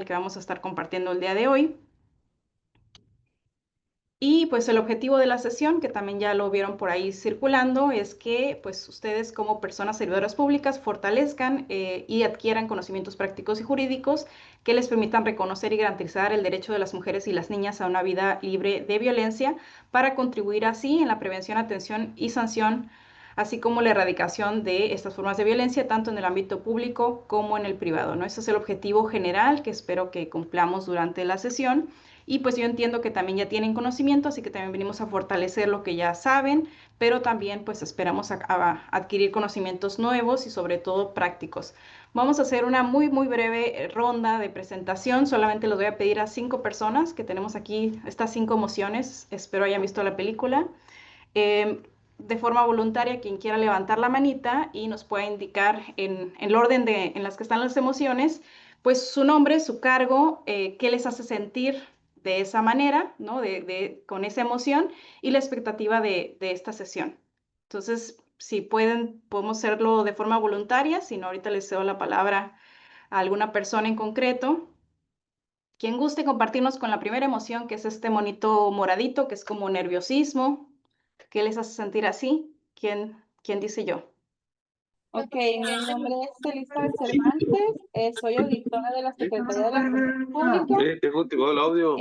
el que vamos a estar compartiendo el día de hoy. Y pues el objetivo de la sesión, que también ya lo vieron por ahí circulando, es que pues ustedes como personas servidoras públicas fortalezcan y adquieran conocimientos prácticos y jurídicos que les permitan reconocer y garantizar el derecho de las mujeres y las niñas a una vida libre de violencia para contribuir así en la prevención, atención y sanción, así como la erradicación de estas formas de violencia, tanto en el ámbito público como en el privado, ¿no? Ese es el objetivo general que espero que cumplamos durante la sesión. Y pues yo entiendo que también ya tienen conocimiento, así que también venimos a fortalecer lo que ya saben, pero también pues esperamos a adquirir conocimientos nuevos y sobre todo prácticos. Vamos a hacer una muy breve ronda de presentación. Solamente les voy a pedir a 5 personas que tenemos aquí estas 5 mociones. Espero hayan visto la película. De forma voluntaria, quien quiera levantar la manita y nos pueda indicar en el orden en las que están las emociones, pues su nombre, su cargo, qué les hace sentir de esa manera, ¿no? Con esa emoción y la expectativa de esta sesión. Entonces, si pueden, podemos hacerlo de forma voluntaria, si no, ahorita les cedo la palabra a alguna persona en concreto. Quien guste compartirnos con la primera emoción, que es este monito moradito, que es como nerviosismo. ¿Qué les hace sentir así? ¿Quién dice yo? Ok, mi nombre es Elizabeth Cervantes, soy auditora de la Secretaría de la Función Pública. Sí, tengo el audio.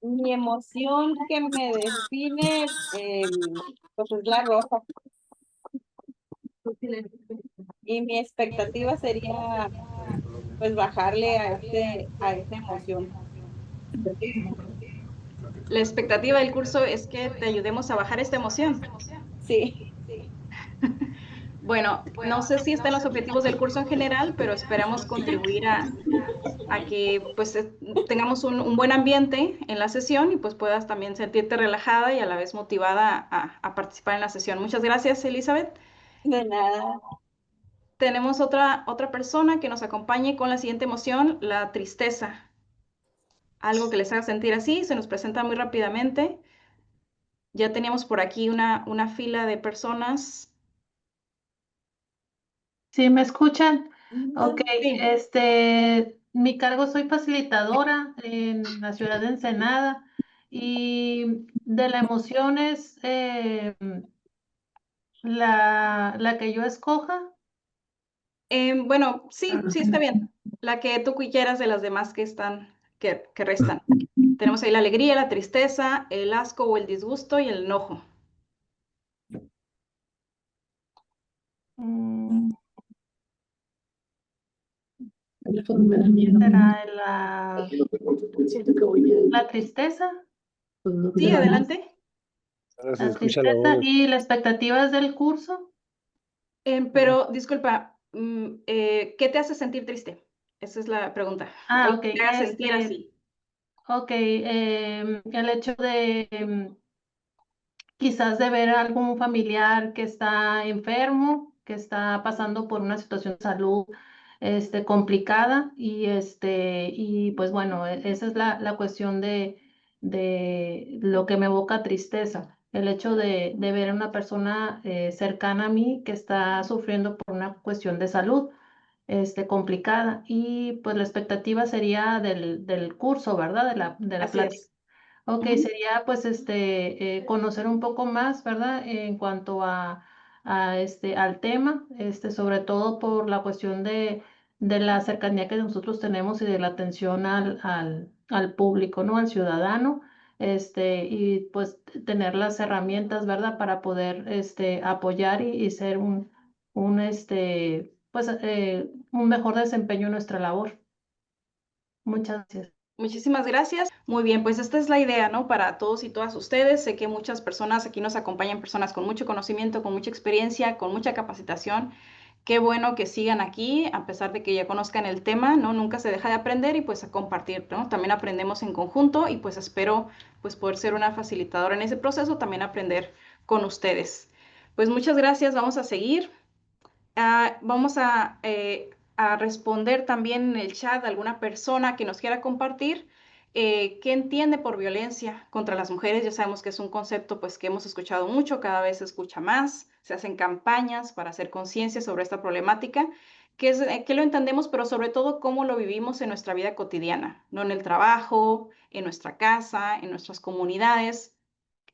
Mi emoción que me define, pues es la roja. Y mi expectativa sería, pues, bajarle a esta emoción. La expectativa del curso es que te ayudemos a bajar esta emoción. Sí, Bueno, no sé si están los objetivos del curso en general, pero esperamos contribuir a que pues tengamos un buen ambiente en la sesión y pues puedas también sentirte relajada y a la vez motivada a participar en la sesión. Muchas gracias, Elizabeth. de nada. Tenemos otra persona que nos acompañe con la siguiente emoción, la tristeza. Algo que les haga sentir así, se nos presenta muy rápidamente. Ya teníamos por aquí una fila de personas. ¿Sí me escuchan? Ok, Sí. mi cargo soy facilitadora en la ciudad de Ensenada y de la emoción es la que yo escoja. Bueno, sí, está bien. La que tú quieras de las demás que restan. Tenemos ahí la alegría, la tristeza, el asco o el disgusto y el enojo. Mm, ¿Será la tristeza? Sí, adelante. Ahora se La escucha la tristeza voz. y la expectativa es del curso. Pero disculpa, ¿qué te hace sentir triste? Esa es la pregunta. Ah, Algo ok, que te haga sentir así. ok, el hecho de quizás de ver a algún familiar que está enfermo, que está pasando por una situación de salud complicada y pues bueno, esa es la cuestión de lo que me evoca tristeza, el hecho de ver a una persona cercana a mí que está sufriendo por una cuestión de salud complicada y pues la expectativa sería del curso, ¿verdad? De la Así plática. es. Ok, Ujú. sería pues conocer un poco más, ¿verdad? En cuanto al tema, sobre todo por la cuestión de la cercanía que nosotros tenemos y de la atención al público, ¿no? Al ciudadano, y pues tener las herramientas, ¿verdad? Para poder apoyar y ser un mejor desempeño en nuestra labor. Muchas gracias. Muchísimas gracias. Muy bien, pues esta es la idea, ¿no? Para todos y todas ustedes. Sé que muchas personas aquí nos acompañan, personas con mucho conocimiento, con mucha experiencia, con mucha capacitación. Qué bueno que sigan aquí, a pesar de que ya conozcan el tema, ¿no? Nunca se deja de aprender y pues a compartir, ¿no? También aprendemos en conjunto y pues espero pues poder ser una facilitadora en ese proceso, también aprender con ustedes. Pues muchas gracias, vamos a seguir. Vamos a responder también en el chat a alguna persona que nos quiera compartir qué entiende por violencia contra las mujeres. Ya sabemos que es un concepto pues que hemos escuchado mucho, cada vez se escucha más, se hacen campañas para hacer conciencia sobre esta problemática que lo entendemos, pero sobre todo cómo lo vivimos en nuestra vida cotidiana, no en el trabajo, en nuestra casa, en nuestras comunidades.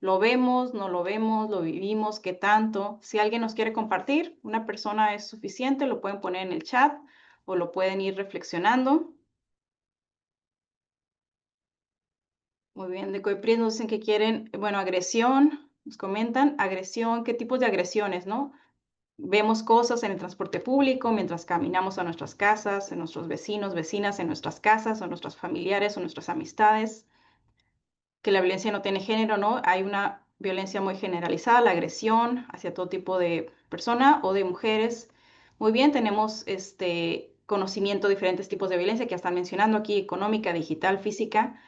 Lo vemos, no lo vemos, lo vivimos, qué tanto. Si alguien nos quiere compartir, una persona es suficiente, lo pueden poner en el chat o lo pueden ir reflexionando. Muy bien, de Coipris nos dicen que quieren, bueno, agresión, nos comentan, agresión, qué tipos de agresiones, ¿no? Vemos cosas en el transporte público, mientras caminamos a nuestras casas, en nuestros vecinos, vecinas, en nuestras casas, o nuestros familiares, o nuestras amistades, que la violencia no tiene género, ¿no? Hay una violencia muy generalizada, la agresión hacia todo tipo de persona o de mujeres. Muy bien, tenemos conocimiento de diferentes tipos de violencia que ya están mencionando aquí, económica, digital, física,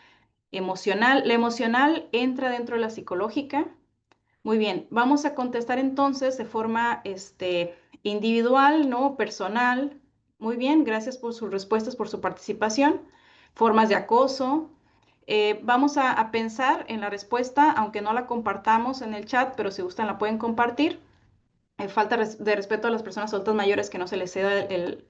emocional. La emocional entra dentro de la psicológica. Muy bien, vamos a contestar entonces de forma individual, ¿no? Personal. Muy bien, gracias por sus respuestas, por su participación. Formas de acoso. Vamos a pensar en la respuesta, aunque no la compartamos en el chat, pero si gustan la pueden compartir. Falta de respeto a las personas adultas mayores que no se les ceda el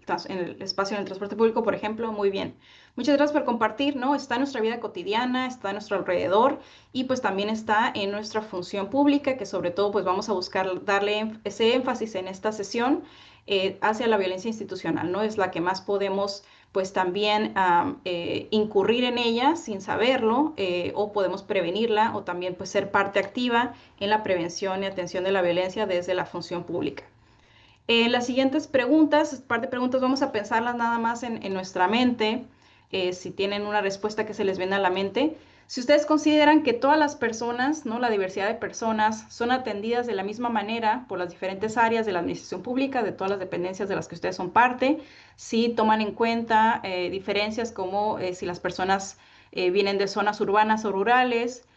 espacio en el transporte público, por ejemplo. Muy bien. Muchas gracias por compartir, ¿no? Está en nuestra vida cotidiana, está a nuestro alrededor y pues también está en nuestra función pública, que sobre todo pues vamos a buscar darle ese énfasis en esta sesión hacia la violencia institucional, ¿no? Es la que más podemos pues también incurrir en ella sin saberlo o podemos prevenirla o también pues ser parte activa en la prevención y atención de la violencia desde la función pública. Las siguientes preguntas, par de preguntas, vamos a pensarlas nada más en nuestra mente, si tienen una respuesta que se les viene a la mente. Si ustedes consideran que todas las personas, ¿no? La diversidad de personas son atendidas de la misma manera por las diferentes áreas de la administración pública, de todas las dependencias de las que ustedes son parte, si toman en cuenta diferencias como si las personas vienen de zonas urbanas o rurales,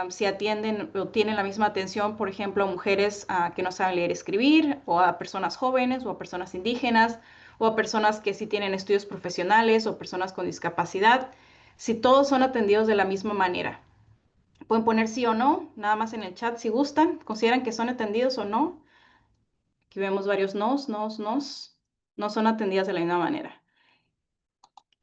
si atienden o tienen la misma atención, por ejemplo, a mujeres que no saben leer y escribir, o a personas jóvenes, o a personas indígenas, o a personas que sí tienen estudios profesionales, o personas con discapacidad, si todos son atendidos de la misma manera. Pueden poner sí o no, nada más en el chat si gustan, consideran que son atendidos o no. Aquí vemos varios nos, no son atendidas de la misma manera.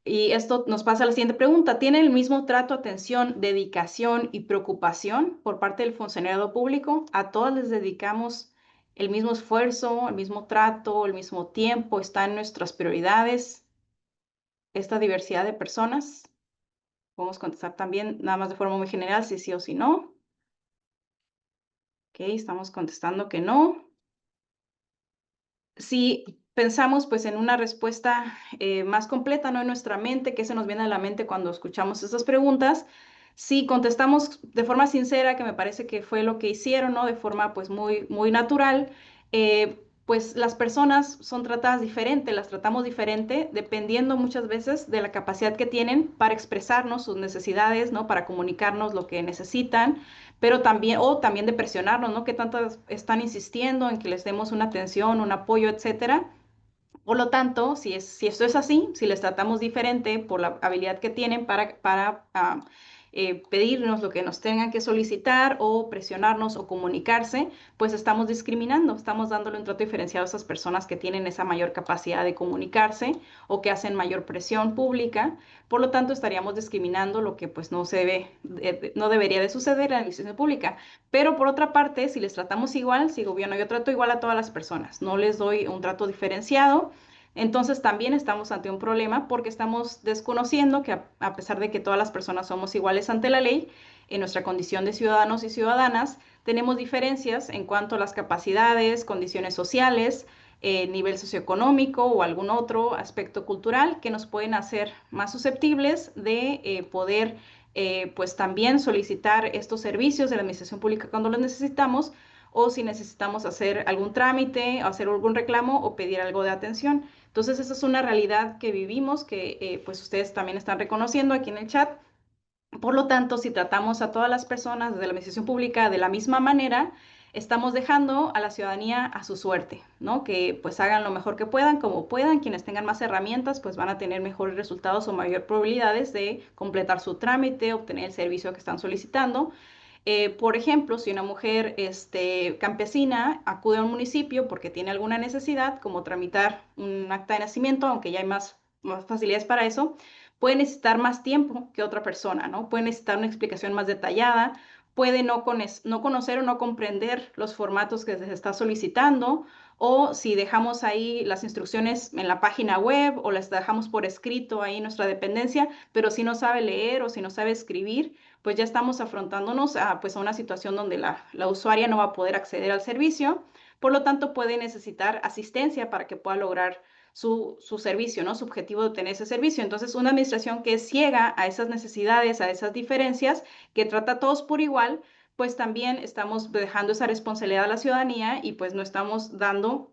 Y esto nos pasa a la siguiente pregunta. ¿Tiene el mismo trato, atención, dedicación y preocupación por parte del funcionario público? ¿A todos les dedicamos el mismo esfuerzo, el mismo trato, el mismo tiempo? ¿Está en nuestras prioridades esta diversidad de personas? Podemos contestar también nada más de forma muy general si sí o si no. Ok, estamos contestando que no. Si pensamos pues en una respuesta más completa, ¿no? En nuestra mente, ¿qué se nos viene a la mente cuando escuchamos estas preguntas? Si contestamos de forma sincera, que me parece que fue lo que hicieron, ¿no? De forma pues muy natural, pues las personas son tratadas diferente, las tratamos diferente, dependiendo muchas veces de la capacidad que tienen para expresarnos sus necesidades, ¿no? Para comunicarnos lo que necesitan, pero también, o también de presionarnos, ¿no? Que tanto están insistiendo en que les demos una atención, un apoyo, etcétera. Por lo tanto, si esto es así, si les tratamos diferente por la habilidad que tienen para pedirnos lo que nos tengan que solicitar o presionarnos o comunicarse, pues estamos discriminando, estamos dándole un trato diferenciado a esas personas que tienen esa mayor capacidad de comunicarse o que hacen mayor presión pública. Por lo tanto, estaríamos discriminando lo que pues no se debe, no debería de suceder en la administración pública. Pero por otra parte, si les tratamos igual, si gobierno yo trato igual a todas las personas, no les doy un trato diferenciado, entonces también estamos ante un problema porque estamos desconociendo que a pesar de que todas las personas somos iguales ante la ley, en nuestra condición de ciudadanos y ciudadanas, tenemos diferencias en cuanto a las capacidades, condiciones sociales, nivel socioeconómico o algún otro aspecto cultural que nos pueden hacer más susceptibles de poder pues también solicitar estos servicios de la administración pública cuando los necesitamos o si necesitamos hacer algún trámite, hacer algún reclamo o pedir algo de atención. Entonces, esa es una realidad que vivimos, que pues ustedes también están reconociendo aquí en el chat. Por lo tanto, si tratamos a todas las personas de la administración pública de la misma manera, estamos dejando a la ciudadanía a su suerte, ¿no? Que pues hagan lo mejor que puedan, como puedan. Quienes tengan más herramientas, pues van a tener mejores resultados o mayor probabilidades de completar su trámite, obtener el servicio que están solicitando. Por ejemplo, si una mujer campesina acude a un municipio porque tiene alguna necesidad, como tramitar un acta de nacimiento, aunque ya hay más facilidades para eso, puede necesitar más tiempo que otra persona, ¿no? Puede necesitar una explicación más detallada, puede no conocer o no comprender los formatos que se está solicitando, o si dejamos ahí las instrucciones en la página web o las dejamos por escrito ahí en nuestra dependencia, pero si no sabe leer o si no sabe escribir, pues ya estamos afrontándonos pues a una situación donde la usuaria no va a poder acceder al servicio, por lo tanto puede necesitar asistencia para que pueda lograr su servicio, ¿no? Su objetivo de obtener ese servicio. Entonces, una administración que es ciega a esas necesidades, a esas diferencias, que trata a todos por igual, pues también estamos dejando esa responsabilidad a la ciudadanía y pues no estamos dando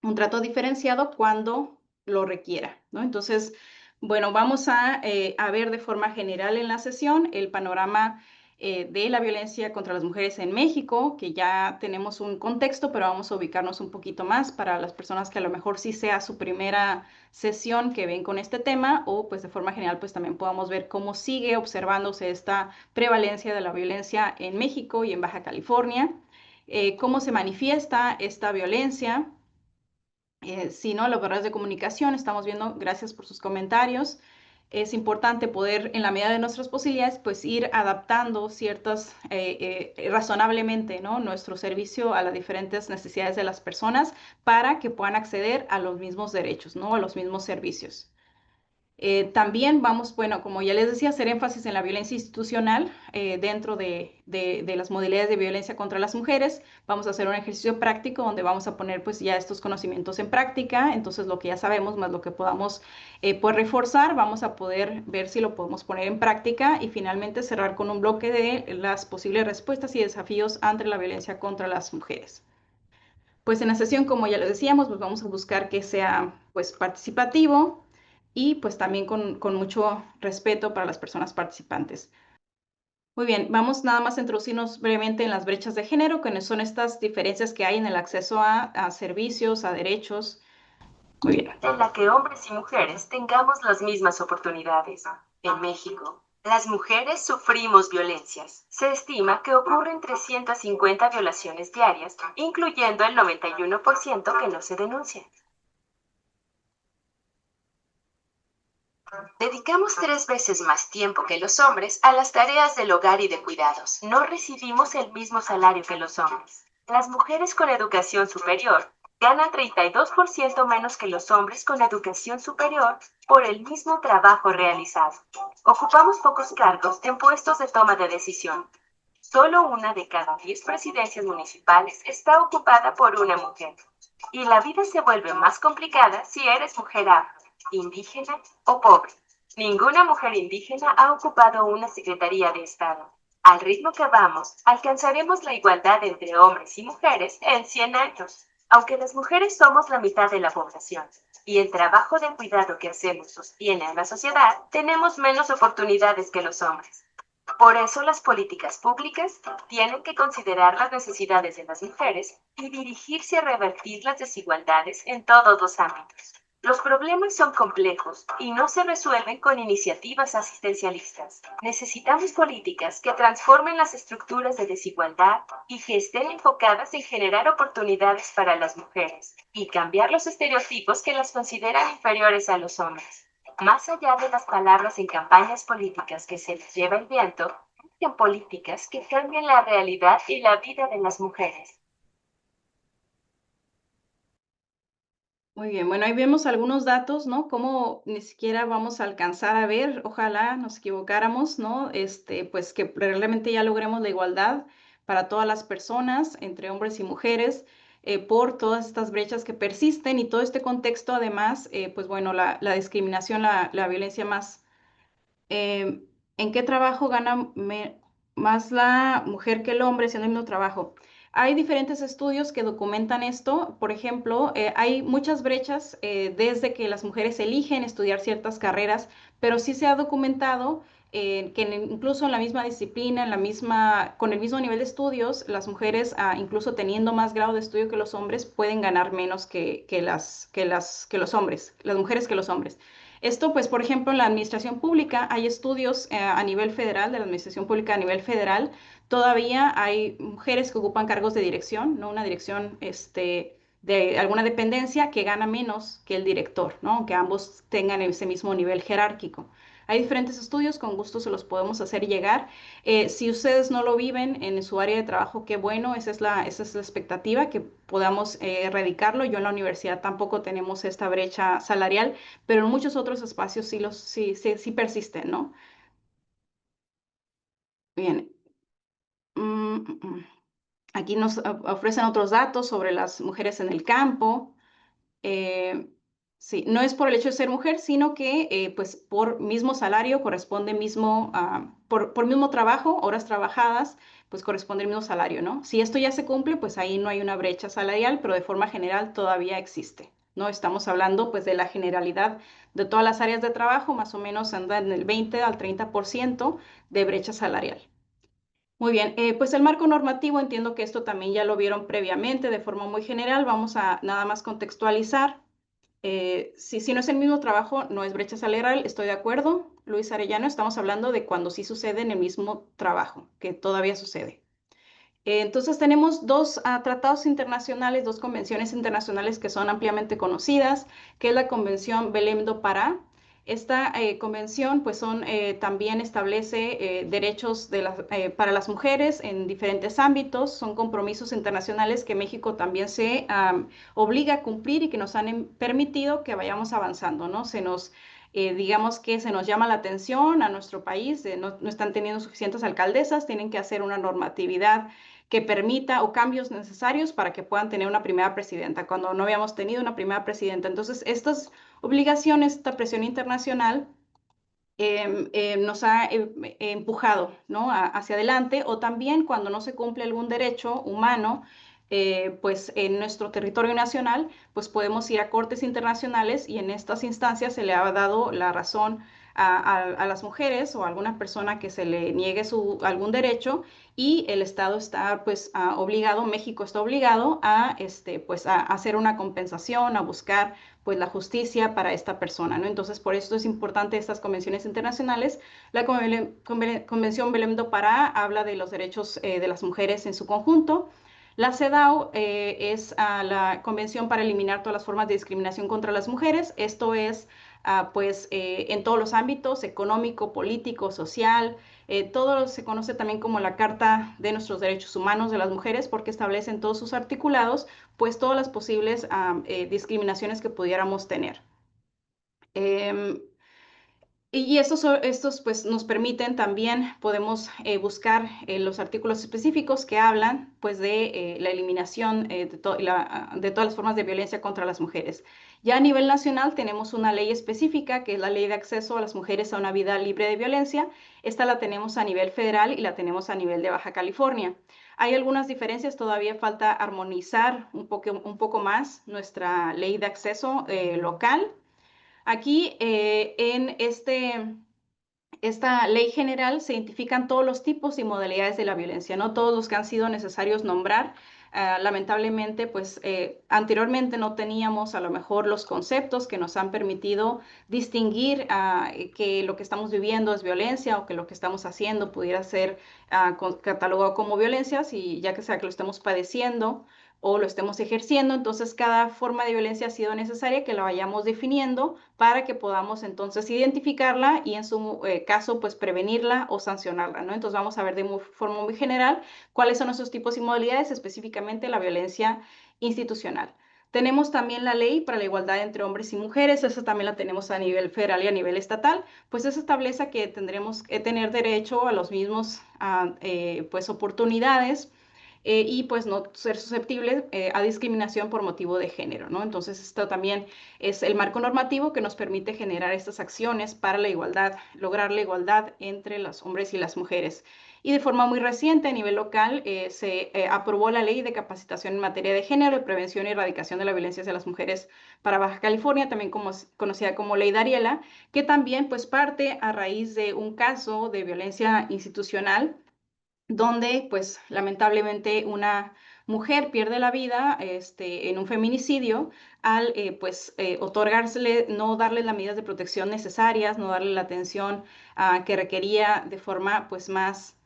un trato diferenciado cuando lo requiera, ¿no? Entonces, bueno, vamos a ver de forma general en la sesión el panorama de la violencia contra las mujeres en México, que ya tenemos un contexto, pero vamos a ubicarnos un poquito más para las personas que a lo mejor sí sea su primera sesión que ven con este tema, o pues de forma general pues también podamos ver cómo sigue observándose esta prevalencia de la violencia en México y en Baja California, cómo se manifiesta esta violencia. Si no, las barreras de comunicación, estamos viendo, gracias por sus comentarios. Es importante poder, en la medida de nuestras posibilidades, pues ir adaptando razonablemente, ¿no? Nuestro servicio a las diferentes necesidades de las personas para que puedan acceder a los mismos derechos, ¿no? A los mismos servicios. También vamos, bueno, como ya les decía, hacer énfasis en la violencia institucional dentro de las modalidades de violencia contra las mujeres. Vamos a hacer un ejercicio práctico donde vamos a poner pues ya estos conocimientos en práctica. Entonces lo que ya sabemos más lo que podamos pues reforzar, vamos a poder ver si lo podemos poner en práctica y finalmente cerrar con un bloque de las posibles respuestas y desafíos ante la violencia contra las mujeres. Pues en la sesión, como ya les decíamos, pues vamos a buscar que sea pues participativo y pues también con mucho respeto para las personas participantes. Muy bien, vamos nada más a introducirnos brevemente en las brechas de género, que son estas diferencias que hay en el acceso a servicios, a derechos. Muy bien. En la que hombres y mujeres tengamos las mismas oportunidades. En México, las mujeres sufrimos violencias. Se estima que ocurren 350 violaciones diarias, incluyendo el 91% que no se denuncian. Dedicamos 3 veces más tiempo que los hombres a las tareas del hogar y de cuidados. No recibimos el mismo salario que los hombres. Las mujeres con educación superior ganan 32% menos que los hombres con educación superior por el mismo trabajo realizado. Ocupamos pocos cargos en puestos de toma de decisión. Solo 1 de cada 10 presidencias municipales está ocupada por una mujer. Y la vida se vuelve más complicada si eres mujer afro, indígena o pobre. Ninguna mujer indígena ha ocupado una secretaría de Estado. Al ritmo que vamos, alcanzaremos la igualdad entre hombres y mujeres en 100 años. Aunque las mujeres somos la mitad de la población y el trabajo de cuidado que hacemos sostiene a la sociedad, tenemos menos oportunidades que los hombres. Por eso las políticas públicas tienen que considerar las necesidades de las mujeres y dirigirse a revertir las desigualdades en todos los ámbitos. Los problemas son complejos y no se resuelven con iniciativas asistencialistas. Necesitamos políticas que transformen las estructuras de desigualdad y que estén enfocadas en generar oportunidades para las mujeres y cambiar los estereotipos que las consideran inferiores a los hombres. Más allá de las palabras en campañas políticas que se les lleva el viento, buscan políticas que cambien la realidad y la vida de las mujeres. Muy bien, bueno, ahí vemos algunos datos, ¿no? Cómo ni siquiera vamos a alcanzar a ver, ojalá nos equivocáramos, ¿no? Pues que realmente ya logremos la igualdad para todas las personas, entre hombres y mujeres, por todas estas brechas que persisten y todo este contexto, además, pues bueno, la discriminación, la violencia más, ¿en qué trabajo gana más la mujer que el hombre haciendo el mismo trabajo? Hay diferentes estudios que documentan esto. Por ejemplo, hay muchas brechas desde que las mujeres eligen estudiar ciertas carreras, pero sí se ha documentado que incluso en la misma disciplina, con el mismo nivel de estudios, las mujeres, incluso teniendo más grado de estudio que los hombres, pueden ganar menos que los hombres, las mujeres que los hombres. Esto, pues, por ejemplo, en la administración pública hay estudios a nivel federal, de la administración pública a nivel federal. Todavía hay mujeres que ocupan cargos de dirección, ¿no? Una dirección de alguna dependencia que gana menos que el director, ¿no? Aunque ambos tengan ese mismo nivel jerárquico. Hay diferentes estudios, con gusto se los podemos hacer llegar. Si ustedes no lo viven en su área de trabajo, qué bueno, esa es la expectativa, que podamos erradicarlo. Yo en la universidad tampoco tenemos esta brecha salarial, pero en muchos otros espacios sí persisten, ¿no? Bien. Aquí nos ofrecen otros datos sobre las mujeres en el campo. Eh, sí, no es por el hecho de ser mujer, sino que pues por mismo salario corresponde mismo, por mismo trabajo, horas trabajadas, pues corresponde el mismo salario, ¿no? Si esto ya se cumple, pues ahí no hay una brecha salarial, pero de forma general todavía existe, ¿no? Estamos hablando pues de la generalidad de todas las áreas de trabajo, más o menos anda en el 20 al 30% de brecha salarial. Muy bien, pues el marco normativo, entiendo que esto también ya lo vieron previamente de forma muy general. Vamos a nada más contextualizar. Si no es el mismo trabajo, no es brecha salarial, estoy de acuerdo. Luis Arellano, estamos hablando de cuando sí sucede en el mismo trabajo, que todavía sucede. Entonces tenemos dos tratados internacionales, dos convenciones internacionales que son ampliamente conocidas, que es la Convención Belém do Pará. Esta convención pues también establece derechos para las mujeres en diferentes ámbitos, son compromisos internacionales que México también se obliga a cumplir y que nos han permitido que vayamos avanzando, ¿no? Digamos que se nos llama la atención a nuestro país, no están teniendo suficientes alcaldesas, tienen que hacer una normatividad que permita o cambios necesarios para que puedan tener una primera presidenta, cuando no habíamos tenido una primera presidenta. Entonces, estas obligaciones, esta presión internacional nos ha empujado, ¿no? Hacia adelante, o también cuando no se cumple algún derecho humano, pues en nuestro territorio nacional, pues podemos ir a cortes internacionales y en estas instancias se le ha dado la razón a las mujeres o a alguna persona que se le niegue algún derecho y el Estado está pues obligado, México está obligado pues, a hacer una compensación, a buscar pues la justicia para esta persona, ¿no? Entonces, por eso es importante estas convenciones internacionales. La Convención Belém do Pará habla de los derechos de las mujeres en su conjunto. La CEDAW es la Convención para eliminar todas las formas de discriminación contra las mujeres. Esto es, pues, en todos los ámbitos, económico, político, social. Todo se conoce también como la Carta de nuestros Derechos Humanos de las Mujeres porque establece en todos sus articulados pues todas las posibles discriminaciones que pudiéramos tener. Y estos pues nos permiten también, podemos buscar los artículos específicos que hablan pues de la eliminación de todas las formas de violencia contra las mujeres. Ya a nivel nacional tenemos una ley específica que es la Ley de Acceso a las Mujeres a una Vida Libre de Violencia. Esta la tenemos a nivel federal y la tenemos a nivel de Baja California. Hay algunas diferencias, todavía falta armonizar un poco más nuestra ley de acceso local. Aquí en esta ley general se identifican todos los tipos y modalidades de la violencia, no todos los que han sido necesarios nombrar. Lamentablemente, pues anteriormente no teníamos a lo mejor los conceptos que nos han permitido distinguir que lo que estamos viviendo es violencia o que lo que estamos haciendo pudiera ser catalogado como violencia, ya que sea que lo estemos padeciendo o lo estemos ejerciendo. Entonces, cada forma de violencia ha sido necesaria que la vayamos definiendo para que podamos entonces identificarla y en su caso, pues prevenirla o sancionarla, ¿no? Entonces, vamos a ver de forma muy general cuáles son esos tipos y modalidades, específicamente la violencia institucional. Tenemos también la ley para la igualdad entre hombres y mujeres, esa también la tenemos a nivel federal y a nivel estatal, pues eso establece que tendremos que tener derecho a los mismos pues oportunidades y pues no ser susceptibles a discriminación por motivo de género, ¿no? Entonces esto también es el marco normativo que nos permite generar estas acciones para la igualdad, lograr la igualdad entre los hombres y las mujeres. Y de forma muy reciente a nivel local se aprobó la Ley de Capacitación en Materia de Género y Prevención y Erradicación de la Violencia hacia las Mujeres para Baja California, también conocida como Ley Dariela, que también pues parte a raíz de un caso de violencia institucional donde pues lamentablemente una mujer pierde la vida en un feminicidio al otorgársele, no darle las medidas de protección necesarias, no darle la atención que requería de forma pues más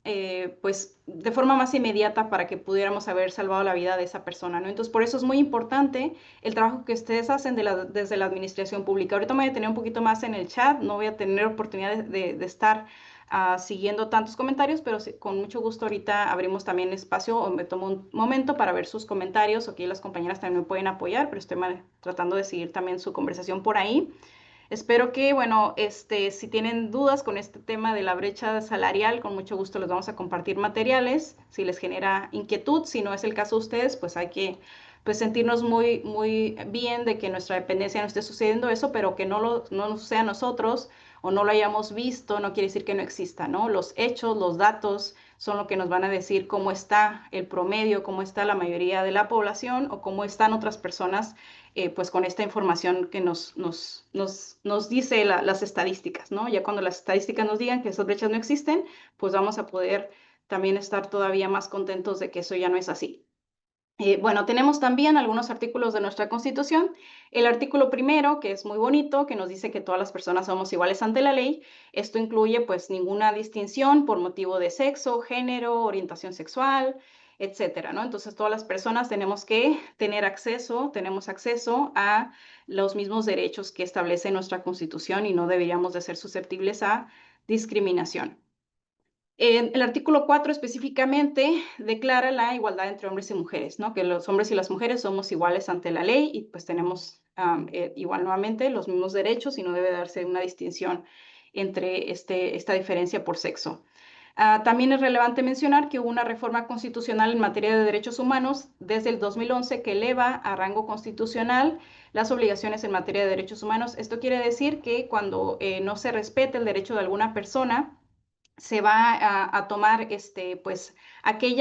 de forma más inmediata para que pudiéramos haber salvado la vida de esa persona, ¿no? Entonces, por eso es muy importante el trabajo que ustedes hacen desde la administración pública. Ahorita me voy a detener un poquito más en el chat, no voy a tener oportunidad de estar siguiendo tantos comentarios, pero sí, con mucho gusto ahorita abrimos también espacio o me tomo un momento para ver sus comentarios. Aquí las compañeras también me pueden apoyar, pero estoy tratando de seguir también su conversación por ahí. Espero que, bueno, si tienen dudas con este tema de la brecha salarial, con mucho gusto les vamos a compartir materiales, si les genera inquietud. Si no es el caso de ustedes, pues hay que pues, sentirnos muy, muy bien de que en nuestra dependencia no esté sucediendo eso, pero que no nos sea a nosotros o no lo hayamos visto, no quiere decir que no exista, ¿no? Los hechos, los datos son lo que nos van a decir cómo está el promedio, cómo está la mayoría de la población o cómo están otras personas pues con esta información que nos dice las estadísticas, ¿no? Ya cuando las estadísticas nos digan que esas brechas no existen, pues vamos a poder también estar todavía más contentos de que eso ya no es así. Bueno, tenemos también algunos artículos de nuestra Constitución. El artículo primero, que es muy bonito, que nos dice que todas las personas somos iguales ante la ley. Esto incluye pues ninguna distinción por motivo de sexo, género, orientación sexual, etcétera, ¿no? Entonces todas las personas tenemos acceso a los mismos derechos que establece nuestra Constitución y no deberíamos de ser susceptibles a discriminación. El artículo 4 específicamente declara la igualdad entre hombres y mujeres, ¿no? Que los hombres y las mujeres somos iguales ante la ley y pues tenemos igual nuevamente los mismos derechos y no debe darse una distinción entre esta diferencia por sexo. También es relevante mencionar que hubo una reforma constitucional en materia de derechos humanos desde el 2011 que eleva a rango constitucional las obligaciones en materia de derechos humanos. Esto quiere decir que cuando no se respeta el derecho de alguna persona, se va a tomar pues, aquel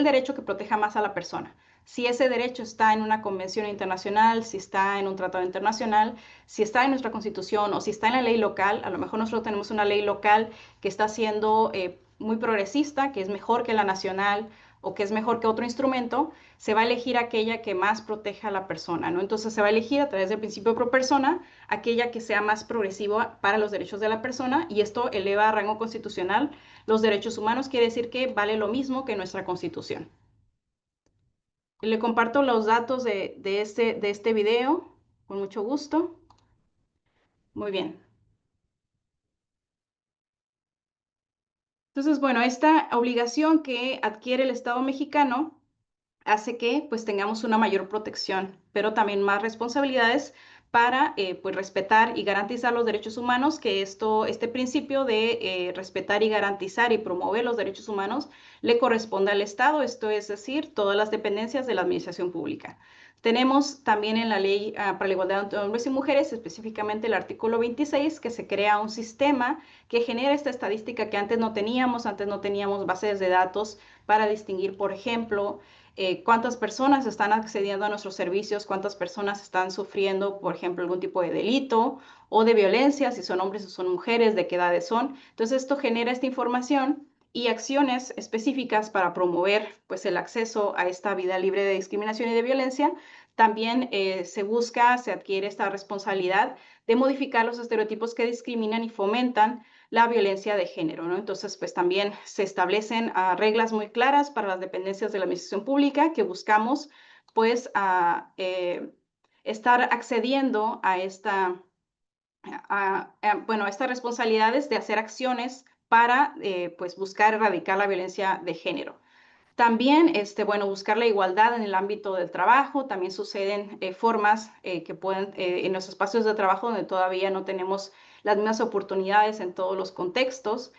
derecho que proteja más a la persona. Si ese derecho está en una convención internacional, si está en un tratado internacional, si está en nuestra Constitución o si está en la ley local, a lo mejor nosotros tenemos una ley local que está siendo muy progresista, que es mejor que la nacional o que es mejor que otro instrumento, se va a elegir aquella que más proteja a la persona, ¿no? Entonces se va a elegir a través del principio pro persona aquella que sea más progresiva para los derechos de la persona y esto eleva a rango constitucional los derechos humanos, quiere decir que vale lo mismo que nuestra Constitución. Le comparto los datos de este video con mucho gusto. Muy bien. Entonces, bueno, esta obligación que adquiere el Estado mexicano hace que pues tengamos una mayor protección, pero también más responsabilidades para pues respetar y garantizar los derechos humanos, que este principio de respetar y garantizar y promover los derechos humanos le corresponde al Estado, esto es decir, todas las dependencias de la administración pública. Tenemos también en la Ley para la Igualdad entre Hombres y Mujeres, específicamente el artículo 26, que se crea un sistema que genera esta estadística que antes no teníamos bases de datos para distinguir, por ejemplo, cuántas personas están accediendo a nuestros servicios, cuántas personas están sufriendo, por ejemplo, algún tipo de delito o de violencia, si son hombres o son mujeres, de qué edades son. Entonces, esto genera esta información y acciones específicas para promover pues, el acceso a esta vida libre de discriminación y de violencia. También se adquiere esta responsabilidad de modificar los estereotipos que discriminan y fomentan la violencia de género, ¿no? Entonces, pues también se establecen reglas muy claras para las dependencias de la administración pública que buscamos, pues, estar accediendo a estas responsabilidades de hacer acciones para, pues, buscar erradicar la violencia de género. También, buscar la igualdad en el ámbito del trabajo. También suceden formas que pueden, en los espacios de trabajo donde todavía no tenemos las mismas oportunidades en todos los contextos.